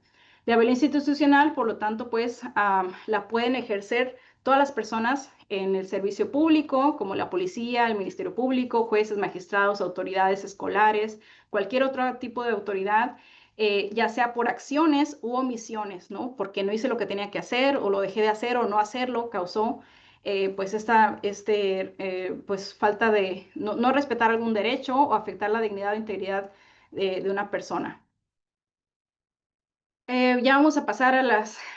La violencia institucional, por lo tanto, pues la pueden ejercer todas las personas en el servicio público, como la policía, el Ministerio Público, jueces, magistrados, autoridades escolares, cualquier otro tipo de autoridad, ya sea por acciones u omisiones, ¿no? Porque no hice lo que tenía que hacer o lo dejé de hacer o no hacerlo, causó pues pues falta de no respetar algún derecho o afectar la dignidad o integridad de una persona. Ya vamos a pasar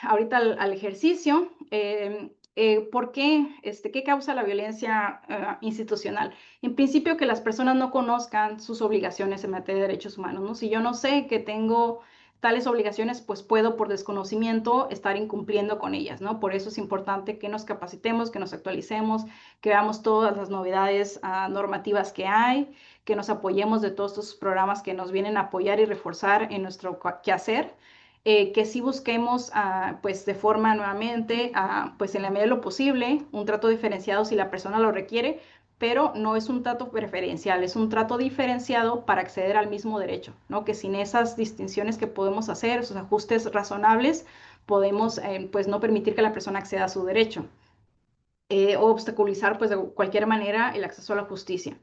ahorita al ejercicio. ¿Por qué? ¿Qué causa la violencia institucional? En principio, que las personas no conozcan sus obligaciones en materia de derechos humanos, ¿no? Si yo no sé que tengo tales obligaciones, pues puedo por desconocimiento estar incumpliendo con ellas, ¿no? Por eso es importante que nos capacitemos, que nos actualicemos, que veamos todas las novedades normativas que hay, que nos apoyemos de todos estos programas que nos vienen a apoyar y reforzar en nuestro quehacer. Que sí busquemos, pues de forma nuevamente, pues en la medida de lo posible, un trato diferenciado si la persona lo requiere, pero no es un trato preferencial, es un trato diferenciado para acceder al mismo derecho, ¿no? Que sin esas distinciones que podemos hacer, esos ajustes razonables, podemos pues no permitir que la persona acceda a su derecho o obstaculizar pues de cualquier manera el acceso a la justicia.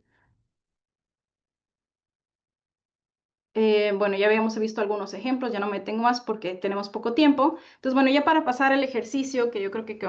Bueno, ya habíamos visto algunos ejemplos, ya no me tengo más porque tenemos poco tiempo. Entonces, bueno, ya para pasar al ejercicio, que yo creo que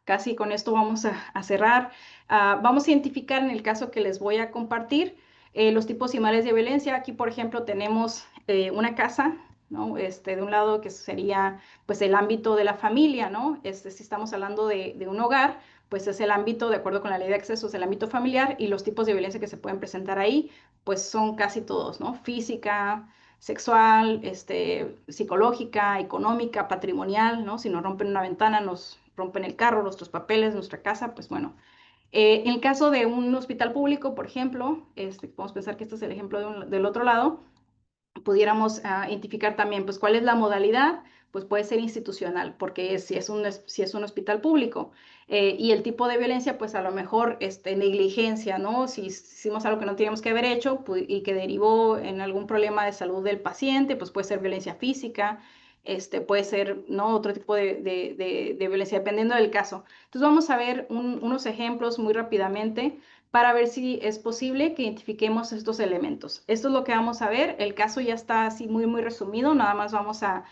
casi con esto vamos a cerrar, vamos a identificar en el caso que les voy a compartir los tipos y maneras de violencia. Aquí, por ejemplo, tenemos una casa, ¿no? De un lado que sería pues el ámbito de la familia, ¿no? Si estamos hablando de un hogar, pues es el ámbito, de acuerdo con la ley de acceso, es el ámbito familiar y los tipos de violencia que se pueden presentar ahí pues son casi todos, ¿no? Física, sexual, psicológica, económica, patrimonial, ¿no? Si nos rompen una ventana, nos rompen el carro, nuestros papeles, nuestra casa, pues bueno. En el caso de un hospital público, por ejemplo, podemos pensar que este es el ejemplo del otro lado, pudiéramos identificar también, pues, cuál es la modalidad, pues puede ser institucional, porque si es un hospital público, y el tipo de violencia, pues a lo mejor negligencia, ¿no? Si hicimos algo que no teníamos que haber hecho y que derivó en algún problema de salud del paciente, pues puede ser violencia física, puede ser, ¿no? Otro tipo de violencia, dependiendo del caso. Entonces vamos a ver unos ejemplos muy rápidamente para ver si es posible que identifiquemos estos elementos. Esto es lo que vamos a ver. El caso ya está así muy, muy resumido. Nada más vamos a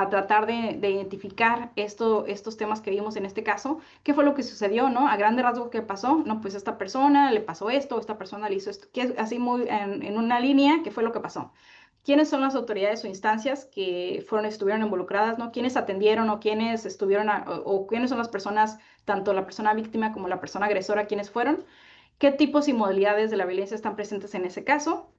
tratar de identificar estos temas que vimos en este caso. ¿Qué fue lo que sucedió, no? A grande rasgo, ¿qué pasó? No, pues a esta persona le pasó esto, esta persona le hizo esto. Así muy en una línea, ¿qué fue lo que pasó? ¿Quiénes son las autoridades o instancias que estuvieron involucradas, ¿no? ¿Quiénes atendieron o quiénes estuvieron, o quiénes son las personas, tanto la persona víctima como la persona agresora, quiénes fueron? ¿Qué tipos y modalidades de la violencia están presentes en ese caso?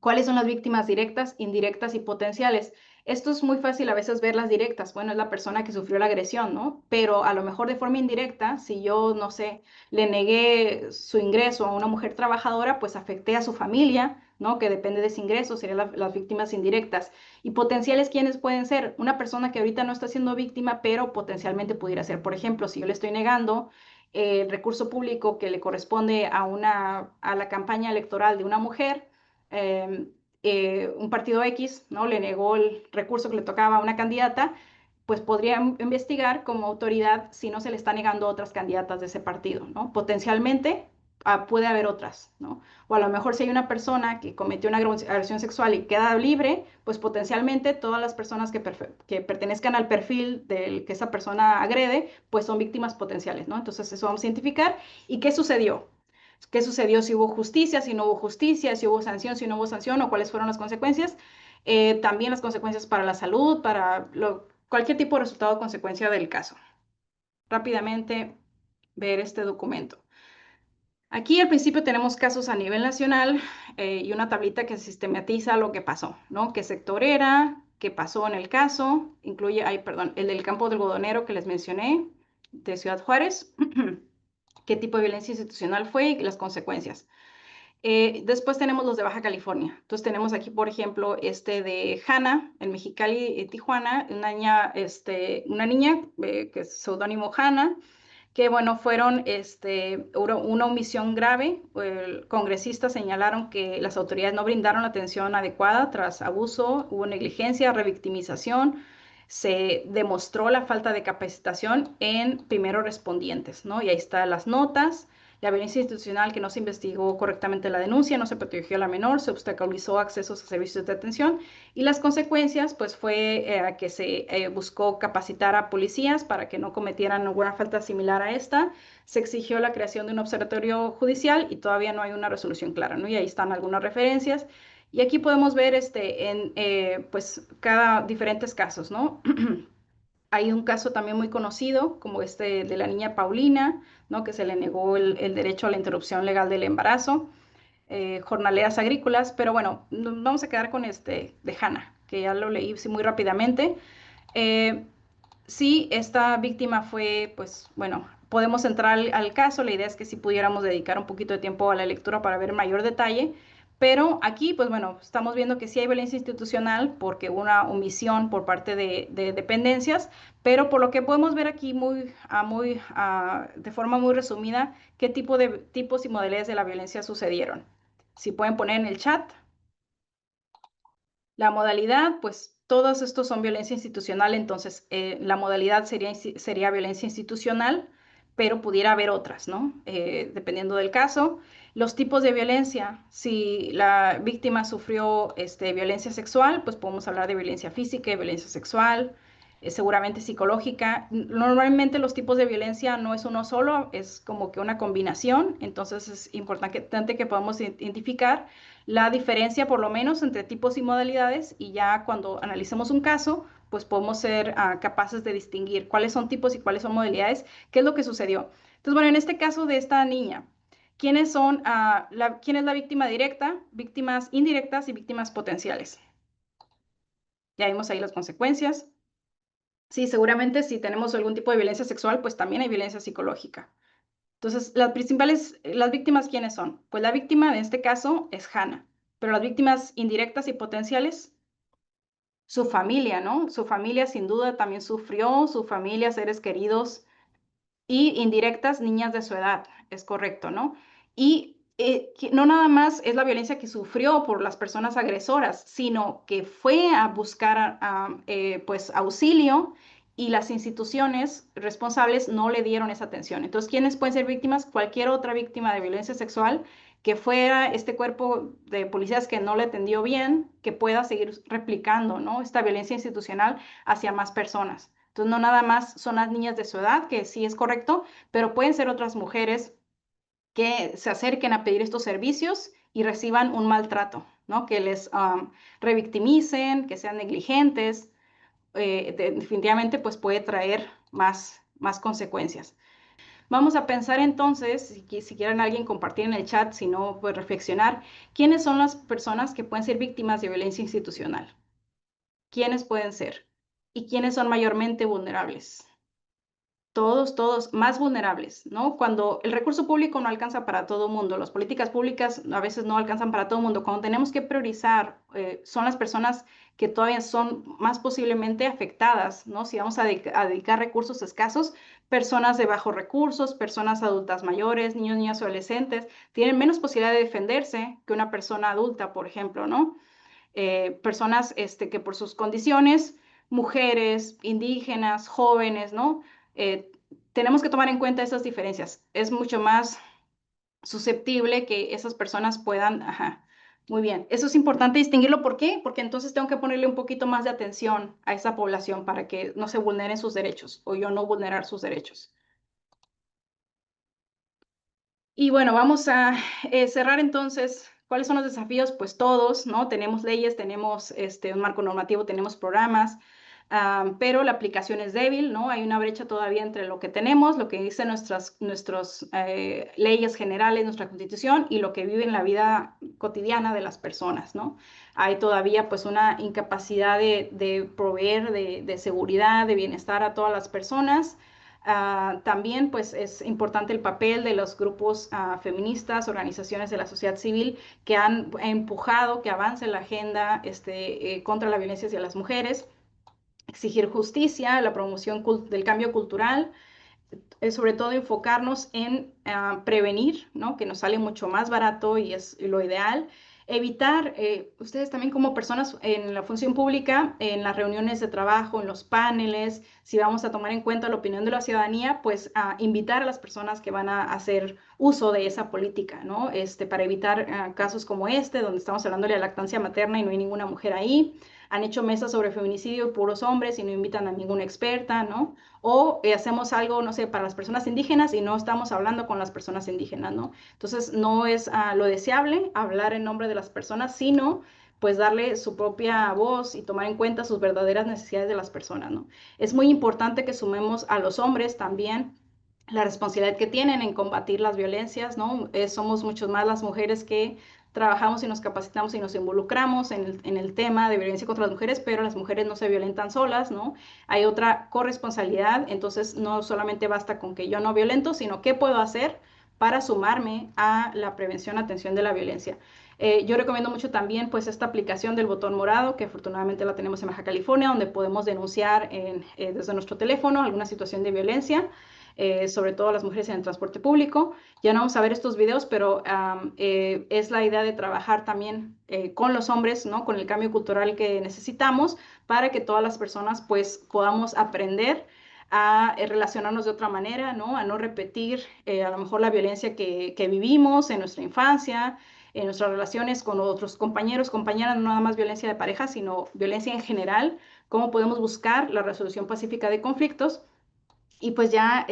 ¿Cuáles son las víctimas directas, indirectas y potenciales? Esto es muy fácil a veces ver las directas. Bueno, es la persona que sufrió la agresión, ¿no? Pero a lo mejor de forma indirecta, si yo, no sé, le negué su ingreso a una mujer trabajadora, pues afecté a su familia, ¿no? Que depende de ese ingreso, serían las víctimas indirectas. Y potenciales, ¿quiénes pueden ser? Una persona que ahorita no está siendo víctima, pero potencialmente pudiera ser. Por ejemplo, si yo le estoy negando el recurso público que le corresponde a la campaña electoral de una mujer, un partido X, ¿no? Le negó el recurso que le tocaba a una candidata, pues podría investigar como autoridad si no se le está negando a otras candidatas de ese partido, ¿no? Potencialmente puede haber otras, ¿no? O a lo mejor si hay una persona que cometió una agresión sexual y queda libre, pues potencialmente todas las personas que pertenezcan al perfil del que esa persona agrede, pues son víctimas potenciales, ¿no? Entonces eso vamos a identificar. ¿Y qué sucedió? ¿Qué sucedió? Si hubo justicia, si no hubo justicia, si hubo sanción, si no hubo sanción, o cuáles fueron las consecuencias. También las consecuencias para la salud, para cualquier tipo de resultado o consecuencia del caso. Rápidamente ver este documento. Aquí al principio tenemos casos a nivel nacional y una tablita que sistematiza lo que pasó, ¿no? ¿Qué sector era? ¿Qué pasó en el caso? Incluye, perdón, el del campo del algodonero que les mencioné, de Ciudad Juárez. ¿Qué tipo de violencia institucional fue y las consecuencias? Después tenemos los de Baja California. Entonces tenemos aquí, por ejemplo, de Hanna, en Mexicali, Tijuana, una niña que es seudónimo Hanna, que bueno, fueron una omisión grave. Congresistas señalaron que las autoridades no brindaron la atención adecuada tras abuso, hubo negligencia, revictimización, se demostró la falta de capacitación en primeros respondientes, ¿no? Y ahí están las notas. La violencia institucional, que no se investigó correctamente la denuncia, no se protegió a la menor, se obstaculizó accesos a servicios de atención y las consecuencias pues fue que se buscó capacitar a policías para que no cometieran alguna falta similar a esta, se exigió la creación de un observatorio judicial y todavía no hay una resolución clara, ¿no? Y ahí están algunas referencias. Y aquí podemos ver pues diferentes casos, ¿no? Hay un caso también muy conocido, como de la niña Paulina, ¿no? Que se le negó el derecho a la interrupción legal del embarazo, jornaleras agrícolas, pero bueno, vamos a quedar con de Hanna, que ya lo leí sí, muy rápidamente. Sí, esta víctima fue, pues bueno, podemos entrar al caso, la idea es que si pudiéramos dedicar un poquito de tiempo a la lectura para ver mayor detalle, pero aquí, pues bueno, estamos viendo que sí hay violencia institucional porque hubo una omisión por parte de dependencias, pero por lo que podemos ver aquí de forma muy resumida, qué tipos y modalidades de la violencia sucedieron. Si pueden poner en el chat. La modalidad, pues todos estos son violencia institucional, entonces la modalidad sería violencia institucional, pero pudiera haber otras, ¿no? Dependiendo del caso. Los tipos de violencia, si la víctima sufrió violencia sexual, pues podemos hablar de violencia física y violencia sexual, seguramente psicológica. Normalmente los tipos de violencia no es uno solo, es como que una combinación, entonces es importante que podamos identificar la diferencia por lo menos entre tipos y modalidades y ya cuando analicemos un caso, pues podemos ser capaces de distinguir cuáles son tipos y cuáles son modalidades, qué es lo que sucedió. Entonces, bueno, en este caso de esta niña, ¿quién es la víctima directa, víctimas indirectas y víctimas potenciales? Ya vimos ahí las consecuencias. Sí, seguramente si tenemos algún tipo de violencia sexual, pues también hay violencia psicológica. Entonces, las víctimas, ¿quiénes son? Pues la víctima en este caso es Hanna, pero las víctimas indirectas y potenciales, su familia, ¿no? Su familia sin duda también sufrió, su familia, seres queridos y indirectas, niñas de su edad, es correcto, ¿no? Y que no nada más es la violencia que sufrió por las personas agresoras, sino que fue a buscar pues auxilio y las instituciones responsables no le dieron esa atención. Entonces, ¿quiénes pueden ser víctimas? Cualquier otra víctima de violencia sexual que fuera este cuerpo de policías que no le atendió bien, que pueda seguir replicando, ¿no?, esta violencia institucional hacia más personas. Entonces, no nada más son las niñas de su edad, que sí es correcto, pero pueden ser otras mujeres que se acerquen a pedir estos servicios y reciban un maltrato, ¿no?, que les revictimicen, que sean negligentes. Definitivamente pues puede traer más consecuencias. Vamos a pensar entonces, si quieren alguien compartir en el chat, si no, pues reflexionar, ¿quiénes son las personas que pueden ser víctimas de violencia institucional? ¿Quiénes pueden ser? ¿Y quiénes son mayormente vulnerables? Todos más vulnerables, ¿no? Cuando el recurso público no alcanza para todo el mundo, las políticas públicas a veces no alcanzan para todo el mundo, cuando tenemos que priorizar, son las personas que todavía son más posiblemente afectadas, ¿no? Si vamos a dedicar recursos escasos, personas de bajos recursos, personas adultas mayores, niños, niñas o adolescentes, tienen menos posibilidad de defenderse que una persona adulta, por ejemplo, ¿no? Personas que por sus condiciones, mujeres, indígenas, jóvenes, ¿no? Tenemos que tomar en cuenta esas diferencias. Es mucho más susceptible que esas personas puedan, muy bien. Eso es importante distinguirlo. ¿Por qué? Porque entonces tengo que ponerle un poquito más de atención a esa población para que no se vulneren sus derechos o yo no vulnerar sus derechos. Y bueno, vamos a cerrar entonces. ¿Cuáles son los desafíos? Pues todos, ¿no? Tenemos leyes, tenemos un marco normativo, tenemos programas, pero la aplicación es débil, ¿no? Hay una brecha todavía entre lo que tenemos, lo que dicen nuestras leyes generales, nuestra Constitución, y lo que vive en la vida cotidiana de las personas, ¿no? Hay todavía pues una incapacidad de proveer de seguridad, de bienestar a todas las personas. También pues es importante el papel de los grupos feministas, organizaciones de la sociedad civil que han empujado que avance la agenda contra la violencia hacia las mujeres, exigir justicia, la promoción del cambio cultural, sobre todo enfocarnos en prevenir, ¿no?, que nos sale mucho más barato y es lo ideal. Evitar, ustedes también como personas en la función pública, en las reuniones de trabajo, en los paneles, si vamos a tomar en cuenta la opinión de la ciudadanía, pues invitar a las personas que van a hacer uso de esa política, ¿no? Para evitar casos como donde estamos hablando de la lactancia materna y no hay ninguna mujer ahí. Han hecho mesas sobre feminicidio y puros hombres y no invitan a ninguna experta, ¿no? O hacemos algo, no sé, para las personas indígenas y no estamos hablando con las personas indígenas, ¿no? Entonces, no es lo deseable hablar en nombre de las personas, sino pues darle su propia voz y tomar en cuenta sus verdaderas necesidades de las personas, ¿no? Es muy importante que sumemos a los hombres también la responsabilidad que tienen en combatir las violencias, ¿no? Somos muchos más las mujeres que trabajamos y nos capacitamos y nos involucramos en el tema de violencia contra las mujeres, pero las mujeres no se violentan solas, ¿no? Hay otra corresponsabilidad, entonces no solamente basta con que yo no violento, sino qué puedo hacer para sumarme a la prevención, atención de la violencia. Yo recomiendo mucho también pues esta aplicación del botón morado, que afortunadamente la tenemos en Baja California, donde podemos denunciar desde nuestro teléfono alguna situación de violencia. Sobre todo las mujeres en el transporte público. Ya no vamos a ver estos videos, pero es la idea de trabajar también con los hombres, ¿no?, con el cambio cultural que necesitamos para que todas las personas pues podamos aprender a relacionarnos de otra manera, ¿no?, a no repetir a lo mejor la violencia que vivimos en nuestra infancia, en nuestras relaciones con otros compañeros, compañeras, no nada más violencia de pareja, sino violencia en general, cómo podemos buscar la resolución pacífica de conflictos. Y pues ya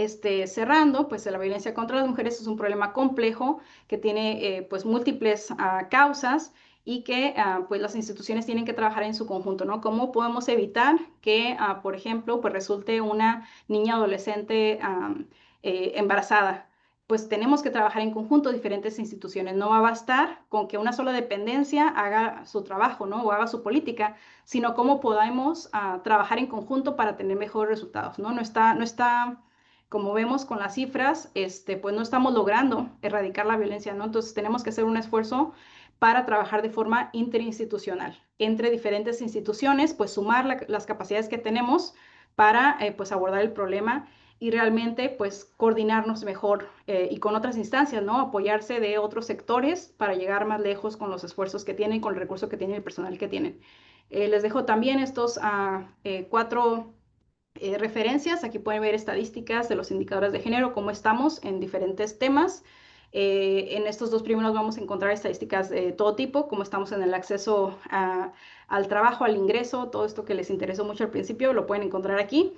cerrando, pues la violencia contra las mujeres es un problema complejo que tiene pues múltiples causas y que pues las instituciones tienen que trabajar en su conjunto, ¿no? ¿Cómo podemos evitar que, por ejemplo, pues resulte una niña adolescente embarazada? Pues tenemos que trabajar en conjunto diferentes instituciones. No va a bastar con que una sola dependencia haga su trabajo, ¿no?, o haga su política, sino cómo podemos trabajar en conjunto para tener mejores resultados, ¿no? No está, como vemos con las cifras, pues no estamos logrando erradicar la violencia, ¿no? Entonces tenemos que hacer un esfuerzo para trabajar de forma interinstitucional, entre diferentes instituciones, pues sumar las capacidades que tenemos para pues abordar el problema y realmente pues coordinarnos mejor y con otras instancias, ¿no? Apoyarse de otros sectores para llegar más lejos con los esfuerzos que tienen, con el recurso que tienen y el personal que tienen. Les dejo también estos 4 referencias. Aquí pueden ver estadísticas de los indicadores de género, cómo estamos en diferentes temas. En estos 2 primeros vamos a encontrar estadísticas de todo tipo, cómo estamos en el acceso al trabajo, al ingreso, todo esto que les interesó mucho al principio, lo pueden encontrar aquí.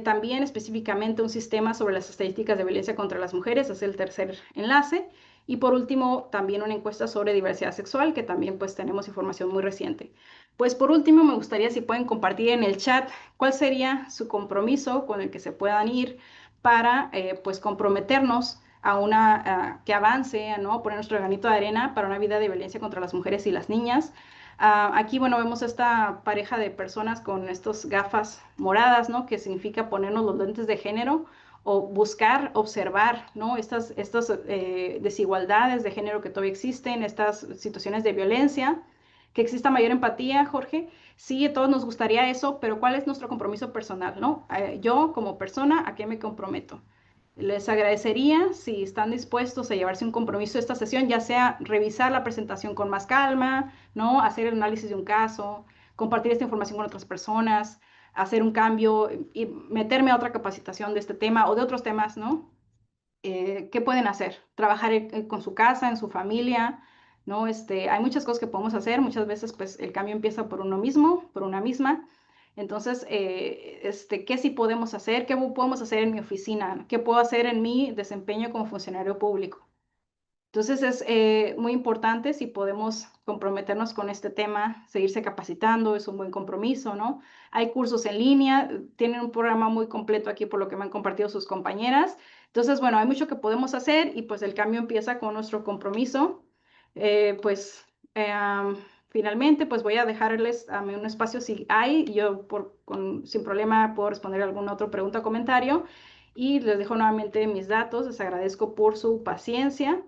También específicamente un sistema sobre las estadísticas de violencia contra las mujeres, es el tercer enlace. Y por último, también una encuesta sobre diversidad sexual, que también pues tenemos información muy reciente. Pues por último, me gustaría si pueden compartir en el chat cuál sería su compromiso con el que se puedan ir para pues comprometernos a que avance, ¿no? Poner nuestro granito de arena para una vida de violencia contra las mujeres y las niñas. Aquí, bueno, vemos esta pareja de personas con estas gafas moradas, ¿no? Que significa ponernos los lentes de género o buscar, observar, ¿no? Estas desigualdades de género que todavía existen, estas situaciones de violencia, que exista mayor empatía, Jorge. Sí, a todos nos gustaría eso, pero ¿cuál es nuestro compromiso personal, ¿no? Yo como persona, ¿a qué me comprometo? Les agradecería si están dispuestos a llevarse un compromiso esta sesión, ya sea revisar la presentación con más calma, ¿no? Hacer el análisis de un caso, compartir esta información con otras personas, hacer un cambio y meterme a otra capacitación de este tema o de otros temas, ¿no? ¿Qué pueden hacer? Trabajar con su casa, en su familia, ¿no? Hay muchas cosas que podemos hacer, muchas veces pues el cambio empieza por uno mismo, por una misma. Entonces, ¿qué sí podemos hacer? ¿Qué podemos hacer en mi oficina? ¿Qué puedo hacer en mi desempeño como funcionario público? Entonces, es muy importante si podemos comprometernos con este tema, seguirse capacitando, es un buen compromiso, ¿no? Hay cursos en línea, tienen un programa muy completo aquí por lo que me han compartido sus compañeras. Entonces, bueno, hay mucho que podemos hacer y pues el cambio empieza con nuestro compromiso. Pues finalmente, pues voy a dejarles un espacio si hay, yo sin problema puedo responder alguna otra pregunta o comentario y les dejo nuevamente mis datos, les agradezco por su paciencia